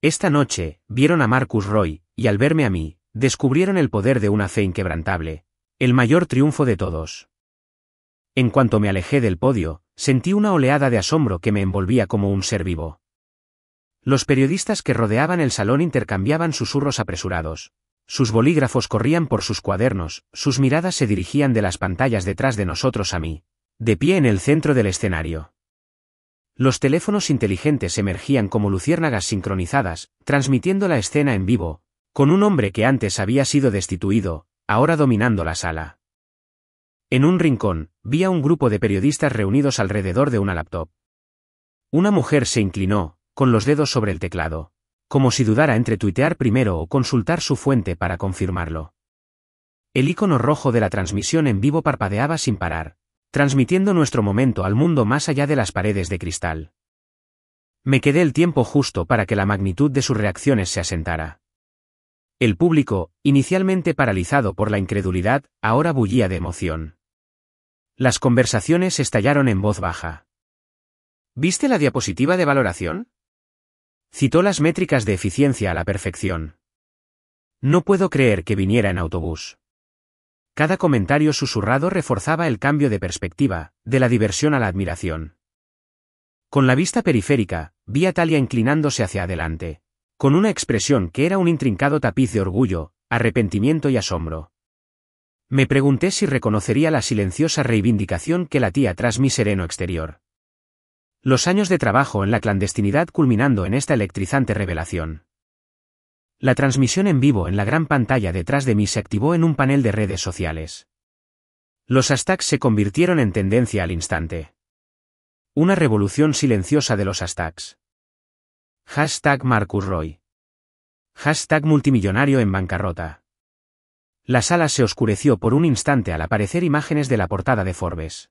Esta noche, vieron a Marcus Roy, y al verme a mí, descubrieron el poder de una fe inquebrantable, el mayor triunfo de todos. En cuanto me alejé del podio, sentí una oleada de asombro que me envolvía como un ser vivo. Los periodistas que rodeaban el salón intercambiaban susurros apresurados. Sus bolígrafos corrían por sus cuadernos, sus miradas se dirigían de las pantallas detrás de nosotros a mí, de pie en el centro del escenario. Los teléfonos inteligentes emergían como luciérnagas sincronizadas, transmitiendo la escena en vivo, con un hombre que antes había sido destituido, ahora dominando la sala. En un rincón, vi a un grupo de periodistas reunidos alrededor de una laptop. Una mujer se inclinó, con los dedos sobre el teclado, como si dudara entre tuitear primero o consultar su fuente para confirmarlo. El icono rojo de la transmisión en vivo parpadeaba sin parar, transmitiendo nuestro momento al mundo más allá de las paredes de cristal. Me quedé el tiempo justo para que la magnitud de sus reacciones se asentara. El público, inicialmente paralizado por la incredulidad, ahora bullía de emoción. Las conversaciones estallaron en voz baja. ¿Viste la diapositiva de valoración? Citó las métricas de eficiencia a la perfección. No puedo creer que viniera en autobús. Cada comentario susurrado reforzaba el cambio de perspectiva, de la diversión a la admiración. Con la vista periférica, vi a Talia inclinándose hacia adelante, con una expresión que era un intrincado tapiz de orgullo, arrepentimiento y asombro. Me pregunté si reconocería la silenciosa reivindicación que latía tras mi sereno exterior. Los años de trabajo en la clandestinidad culminando en esta electrizante revelación. La transmisión en vivo en la gran pantalla detrás de mí se activó en un panel de redes sociales. Los hashtags se convirtieron en tendencia al instante. Una revolución silenciosa de los hashtags. Hashtag Marcus Roy. Hashtag multimillonario en bancarrota. La sala se oscureció por un instante al aparecer imágenes de la portada de Forbes.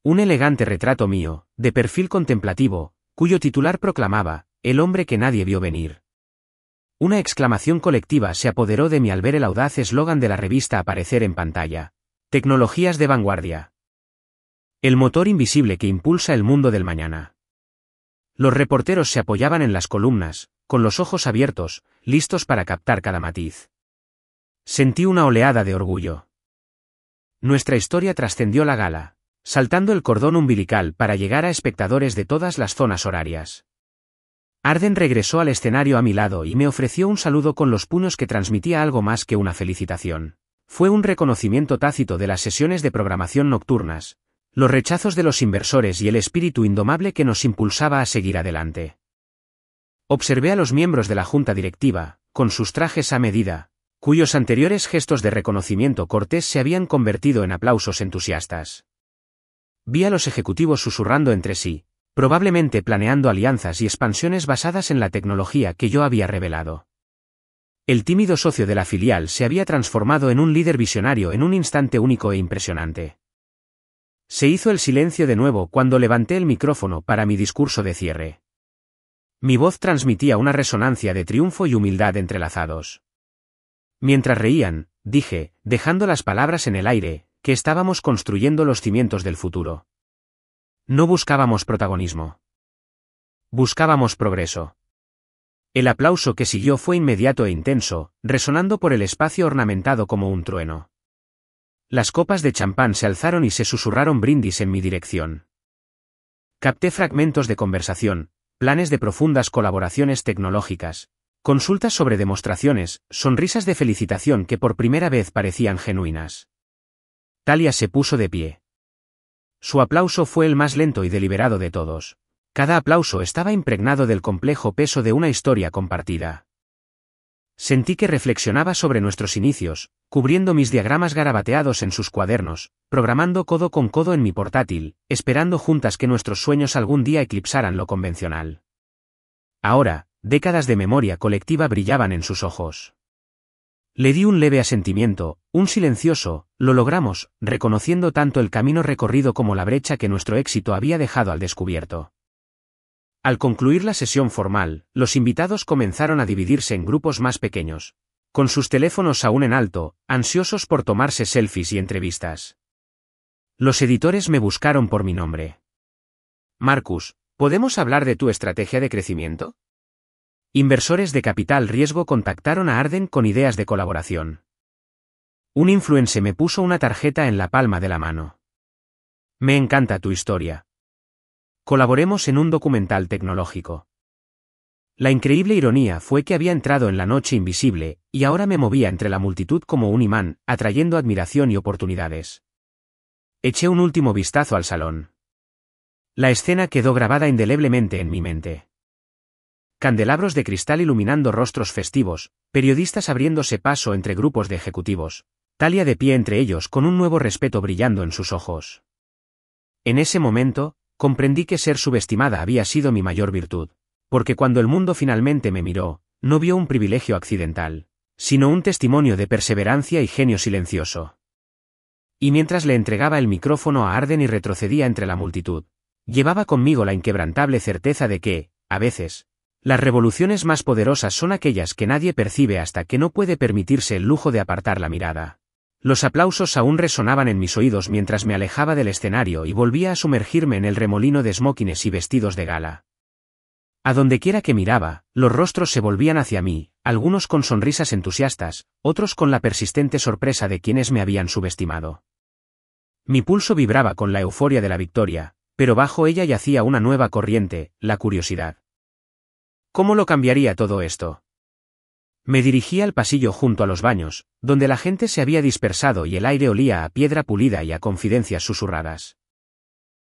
Un elegante retrato mío, de perfil contemplativo, cuyo titular proclamaba, el hombre que nadie vio venir. Una exclamación colectiva se apoderó de mí al ver el audaz eslogan de la revista aparecer en pantalla. Tecnologías de vanguardia. El motor invisible que impulsa el mundo del mañana. Los reporteros se apoyaban en las columnas, con los ojos abiertos, listos para captar cada matiz. Sentí una oleada de orgullo. Nuestra historia trascendió la gala, saltando el cordón umbilical para llegar a espectadores de todas las zonas horarias. Arden regresó al escenario a mi lado y me ofreció un saludo con los puños que transmitía algo más que una felicitación. Fue un reconocimiento tácito de las sesiones de programación nocturnas, los rechazos de los inversores y el espíritu indomable que nos impulsaba a seguir adelante. Observé a los miembros de la junta directiva, con sus trajes a medida, cuyos anteriores gestos de reconocimiento cortés se habían convertido en aplausos entusiastas. Vi a los ejecutivos susurrando entre sí, probablemente planeando alianzas y expansiones basadas en la tecnología que yo había revelado. El tímido socio de la filial se había transformado en un líder visionario en un instante único e impresionante. Se hizo el silencio de nuevo cuando levanté el micrófono para mi discurso de cierre. Mi voz transmitía una resonancia de triunfo y humildad entrelazados. Mientras reían, dije, dejando las palabras en el aire, que estábamos construyendo los cimientos del futuro. No buscábamos protagonismo. Buscábamos progreso. El aplauso que siguió fue inmediato e intenso, resonando por el espacio ornamentado como un trueno. Las copas de champán se alzaron y se susurraron brindis en mi dirección. Capté fragmentos de conversación, planes de profundas colaboraciones tecnológicas, consultas sobre demostraciones, sonrisas de felicitación que por primera vez parecían genuinas. Talia se puso de pie. Su aplauso fue el más lento y deliberado de todos. Cada aplauso estaba impregnado del complejo peso de una historia compartida. Sentí que reflexionaba sobre nuestros inicios, cubriendo mis diagramas garabateados en sus cuadernos, programando codo con codo en mi portátil, esperando juntas que nuestros sueños algún día eclipsaran lo convencional. Ahora, décadas de memoria colectiva brillaban en sus ojos. Le di un leve asentimiento, un silencioso, lo logramos, reconociendo tanto el camino recorrido como la brecha que nuestro éxito había dejado al descubierto. Al concluir la sesión formal, los invitados comenzaron a dividirse en grupos más pequeños, con sus teléfonos aún en alto, ansiosos por tomarse selfies y entrevistas. Los editores me buscaron por mi nombre. Marcus, ¿podemos hablar de tu estrategia de crecimiento? Inversores de capital riesgo contactaron a Arden con ideas de colaboración. Un influencer me puso una tarjeta en la palma de la mano. Me encanta tu historia. Colaboremos en un documental tecnológico. La increíble ironía fue que había entrado en la noche invisible, y ahora me movía entre la multitud como un imán, atrayendo admiración y oportunidades. Eché un último vistazo al salón. La escena quedó grabada indeleblemente en mi mente. Candelabros de cristal iluminando rostros festivos, periodistas abriéndose paso entre grupos de ejecutivos, Talia de pie entre ellos con un nuevo respeto brillando en sus ojos. En ese momento, comprendí que ser subestimada había sido mi mayor virtud, porque cuando el mundo finalmente me miró, no vio un privilegio accidental, sino un testimonio de perseverancia y genio silencioso. Y mientras le entregaba el micrófono a Arden y retrocedía entre la multitud, llevaba conmigo la inquebrantable certeza de que, a veces, las revoluciones más poderosas son aquellas que nadie percibe hasta que no puede permitirse el lujo de apartar la mirada. Los aplausos aún resonaban en mis oídos mientras me alejaba del escenario y volvía a sumergirme en el remolino de smokines y vestidos de gala. A dondequiera que miraba, los rostros se volvían hacia mí, algunos con sonrisas entusiastas, otros con la persistente sorpresa de quienes me habían subestimado. Mi pulso vibraba con la euforia de la victoria, pero bajo ella yacía una nueva corriente, la curiosidad. ¿Cómo lo cambiaría todo esto? Me dirigí al pasillo junto a los baños, donde la gente se había dispersado y el aire olía a piedra pulida y a confidencias susurradas.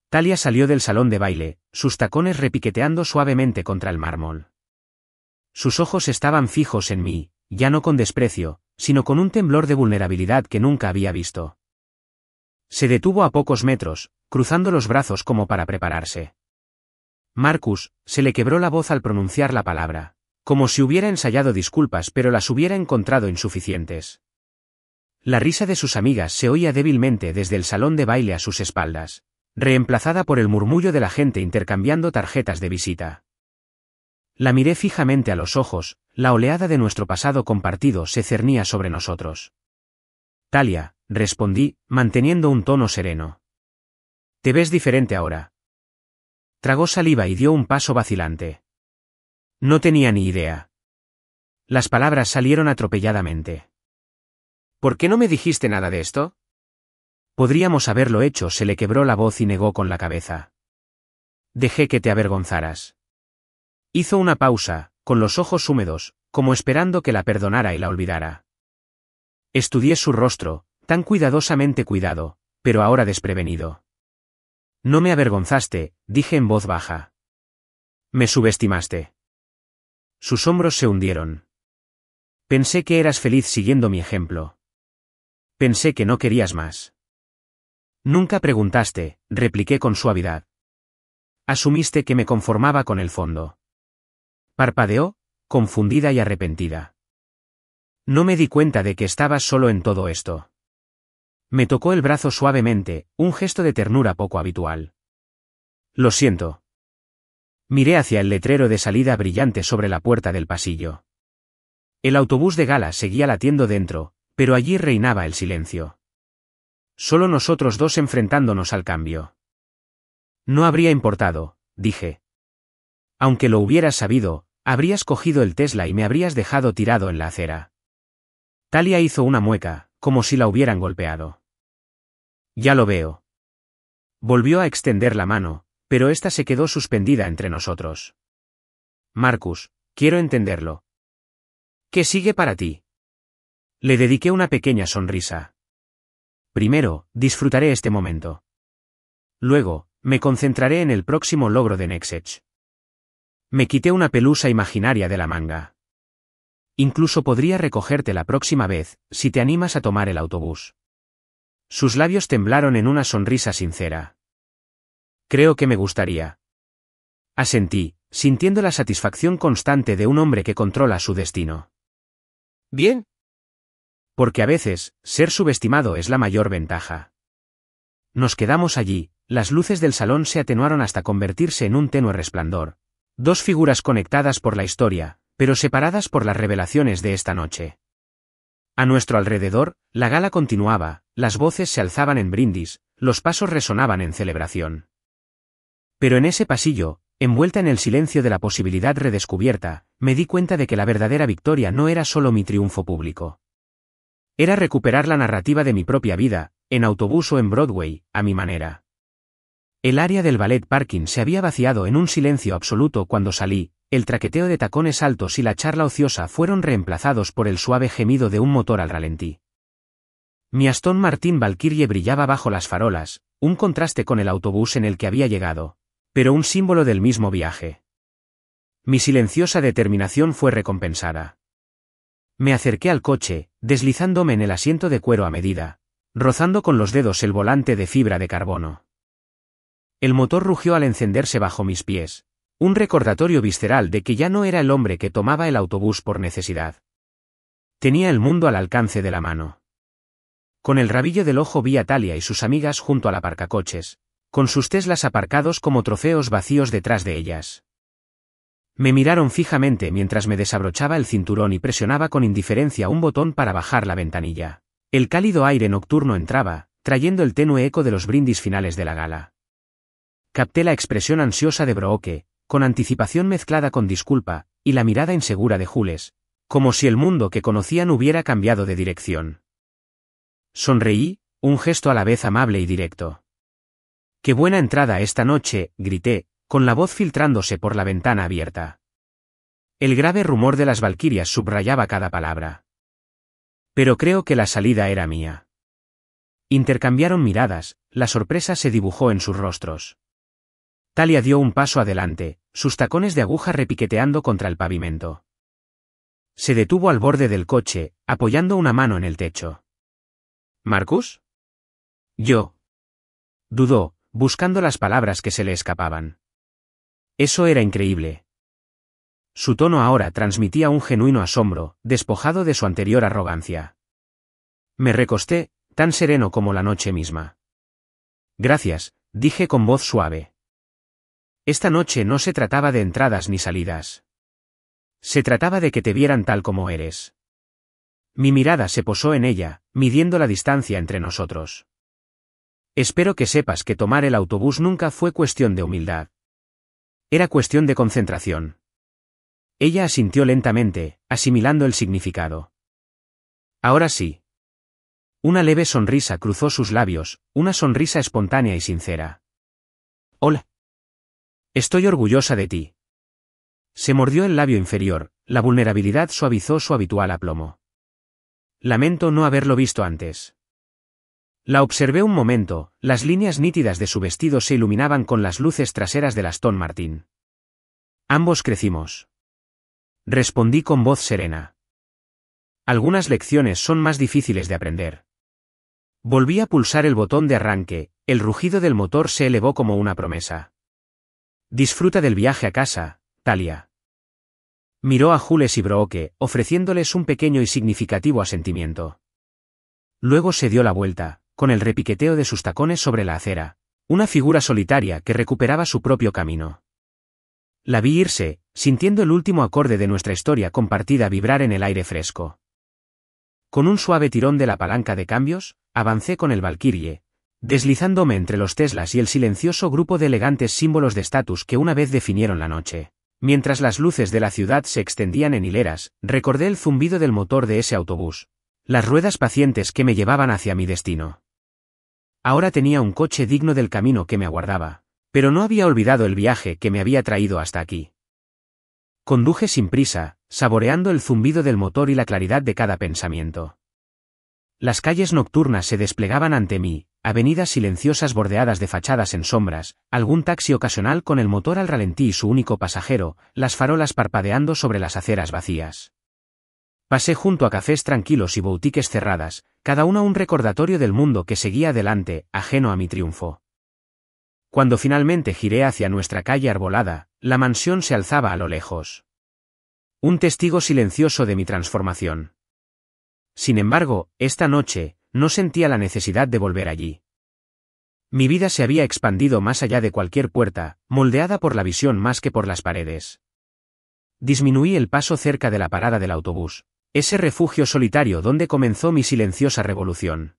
Talia salió del salón de baile, sus tacones repiqueteando suavemente contra el mármol. Sus ojos estaban fijos en mí, ya no con desprecio, sino con un temblor de vulnerabilidad que nunca había visto. Se detuvo a pocos metros, cruzando los brazos como para prepararse. Marcus, se le quebró la voz al pronunciar la palabra, como si hubiera ensayado disculpas pero las hubiera encontrado insuficientes. La risa de sus amigas se oía débilmente desde el salón de baile a sus espaldas, reemplazada por el murmullo de la gente intercambiando tarjetas de visita. La miré fijamente a los ojos, la oleada de nuestro pasado compartido se cernía sobre nosotros. Talia, respondí, manteniendo un tono sereno. Te ves diferente ahora. Tragó saliva y dio un paso vacilante. No tenía ni idea. Las palabras salieron atropelladamente. ¿Por qué no me dijiste nada de esto? Podríamos haberlo hecho, se le quebró la voz y negó con la cabeza. Dejé que te avergonzaras. Hizo una pausa, con los ojos húmedos, como esperando que la perdonara y la olvidara. Estudié su rostro, tan cuidadosamente cuidado, pero ahora desprevenido. No me avergonzaste, dije en voz baja. Me subestimaste. Sus hombros se hundieron. Pensé que eras feliz siguiendo mi ejemplo. Pensé que no querías más. Nunca preguntaste, repliqué con suavidad. Asumiste que me conformaba con el fondo. Parpadeó, confundida y arrepentida. No me di cuenta de que estabas solo en todo esto. Me tocó el brazo suavemente, un gesto de ternura poco habitual. Lo siento. Miré hacia el letrero de salida brillante sobre la puerta del pasillo. El autobús de gala seguía latiendo dentro, pero allí reinaba el silencio. Solo nosotros dos enfrentándonos al cambio. No habría importado, dije. Aunque lo hubieras sabido, habrías cogido el Tesla y me habrías dejado tirado en la acera. Talia hizo una mueca, como si la hubieran golpeado. Ya lo veo. Volvió a extender la mano, pero ésta se quedó suspendida entre nosotros. Marcus, quiero entenderlo. ¿Qué sigue para ti? Le dediqué una pequeña sonrisa. Primero, disfrutaré este momento. Luego, me concentraré en el próximo logro de Nexech. Me quité una pelusa imaginaria de la manga. Incluso podría recogerte la próxima vez, si te animas a tomar el autobús. Sus labios temblaron en una sonrisa sincera. Creo que me gustaría. Asentí, sintiendo la satisfacción constante de un hombre que controla su destino. Bien. Porque a veces, ser subestimado es la mayor ventaja. Nos quedamos allí, las luces del salón se atenuaron hasta convertirse en un tenue resplandor. Dos figuras conectadas por la historia, pero separadas por las revelaciones de esta noche. A nuestro alrededor, la gala continuaba, las voces se alzaban en brindis, los pasos resonaban en celebración. Pero en ese pasillo, envuelta en el silencio de la posibilidad redescubierta, me di cuenta de que la verdadera victoria no era solo mi triunfo público. Era recuperar la narrativa de mi propia vida, en autobús o en Broadway, a mi manera. El área del ballet parking se había vaciado en un silencio absoluto cuando salí, el traqueteo de tacones altos y la charla ociosa fueron reemplazados por el suave gemido de un motor al ralentí. Mi Aston Martin Valkyrie brillaba bajo las farolas, un contraste con el autobús en el que había llegado, pero un símbolo del mismo viaje. Mi silenciosa determinación fue recompensada. Me acerqué al coche, deslizándome en el asiento de cuero a medida, rozando con los dedos el volante de fibra de carbono. El motor rugió al encenderse bajo mis pies, un recordatorio visceral de que ya no era el hombre que tomaba el autobús por necesidad. Tenía el mundo al alcance de la mano. Con el rabillo del ojo vi a Talia y sus amigas junto al aparcacoches, con sus Teslas aparcados como trofeos vacíos detrás de ellas. Me miraron fijamente mientras me desabrochaba el cinturón y presionaba con indiferencia un botón para bajar la ventanilla. El cálido aire nocturno entraba, trayendo el tenue eco de los brindis finales de la gala. Capté la expresión ansiosa de Brooke, con anticipación mezclada con disculpa, y la mirada insegura de Jules, como si el mundo que conocían hubiera cambiado de dirección. Sonreí, un gesto a la vez amable y directo. «¡Qué buena entrada esta noche!», grité, con la voz filtrándose por la ventana abierta. El grave rumor de las valquirias subrayaba cada palabra. Pero creo que la salida era mía. Intercambiaron miradas, la sorpresa se dibujó en sus rostros. Talia dio un paso adelante, sus tacones de aguja repiqueteando contra el pavimento. Se detuvo al borde del coche, apoyando una mano en el techo. «¿Marcus?» «Yo». Dudó, buscando las palabras que se le escapaban. Eso era increíble. Su tono ahora transmitía un genuino asombro, despojado de su anterior arrogancia. Me recosté, tan sereno como la noche misma. «Gracias», dije con voz suave. Esta noche no se trataba de entradas ni salidas. Se trataba de que te vieran tal como eres. Mi mirada se posó en ella, midiendo la distancia entre nosotros. Espero que sepas que tomar el autobús nunca fue cuestión de humildad. Era cuestión de concentración. Ella asintió lentamente, asimilando el significado. Ahora sí. Una leve sonrisa cruzó sus labios, una sonrisa espontánea y sincera. Hola. Estoy orgullosa de ti. Se mordió el labio inferior, la vulnerabilidad suavizó su habitual aplomo. Lamento no haberlo visto antes. La observé un momento, las líneas nítidas de su vestido se iluminaban con las luces traseras del Aston Martin. Ambos crecimos. Respondí con voz serena. Algunas lecciones son más difíciles de aprender. Volví a pulsar el botón de arranque, el rugido del motor se elevó como una promesa. Disfruta del viaje a casa, Talia. Miró a Jules y Brooke, ofreciéndoles un pequeño y significativo asentimiento. Luego se dio la vuelta, con el repiqueteo de sus tacones sobre la acera, una figura solitaria que recuperaba su propio camino. La vi irse, sintiendo el último acorde de nuestra historia compartida vibrar en el aire fresco. Con un suave tirón de la palanca de cambios, avancé con el Valkyrie, deslizándome entre los Teslas y el silencioso grupo de elegantes símbolos de estatus que una vez definieron la noche. Mientras las luces de la ciudad se extendían en hileras, recordé el zumbido del motor de ese autobús, las ruedas pacientes que me llevaban hacia mi destino. Ahora tenía un coche digno del camino que me aguardaba, pero no había olvidado el viaje que me había traído hasta aquí. Conduje sin prisa, saboreando el zumbido del motor y la claridad de cada pensamiento. Las calles nocturnas se desplegaban ante mí, avenidas silenciosas bordeadas de fachadas en sombras, algún taxi ocasional con el motor al ralentí y su único pasajero, las farolas parpadeando sobre las aceras vacías. Pasé junto a cafés tranquilos y boutiques cerradas, cada una un recordatorio del mundo que seguía adelante, ajeno a mi triunfo. Cuando finalmente giré hacia nuestra calle arbolada, la mansión se alzaba a lo lejos. Un testigo silencioso de mi transformación. Sin embargo, esta noche, no sentía la necesidad de volver allí. Mi vida se había expandido más allá de cualquier puerta, moldeada por la visión más que por las paredes. Disminuí el paso cerca de la parada del autobús, ese refugio solitario donde comenzó mi silenciosa revolución.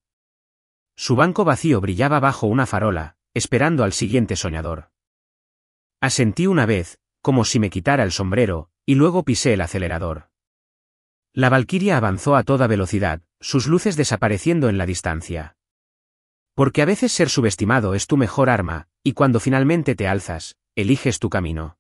Su banco vacío brillaba bajo una farola, esperando al siguiente soñador. Asentí una vez, como si me quitara el sombrero, y luego pisé el acelerador. La Valquiria avanzó a toda velocidad, sus luces desapareciendo en la distancia. Porque a veces ser subestimado es tu mejor arma, y cuando finalmente te alzas, eliges tu camino.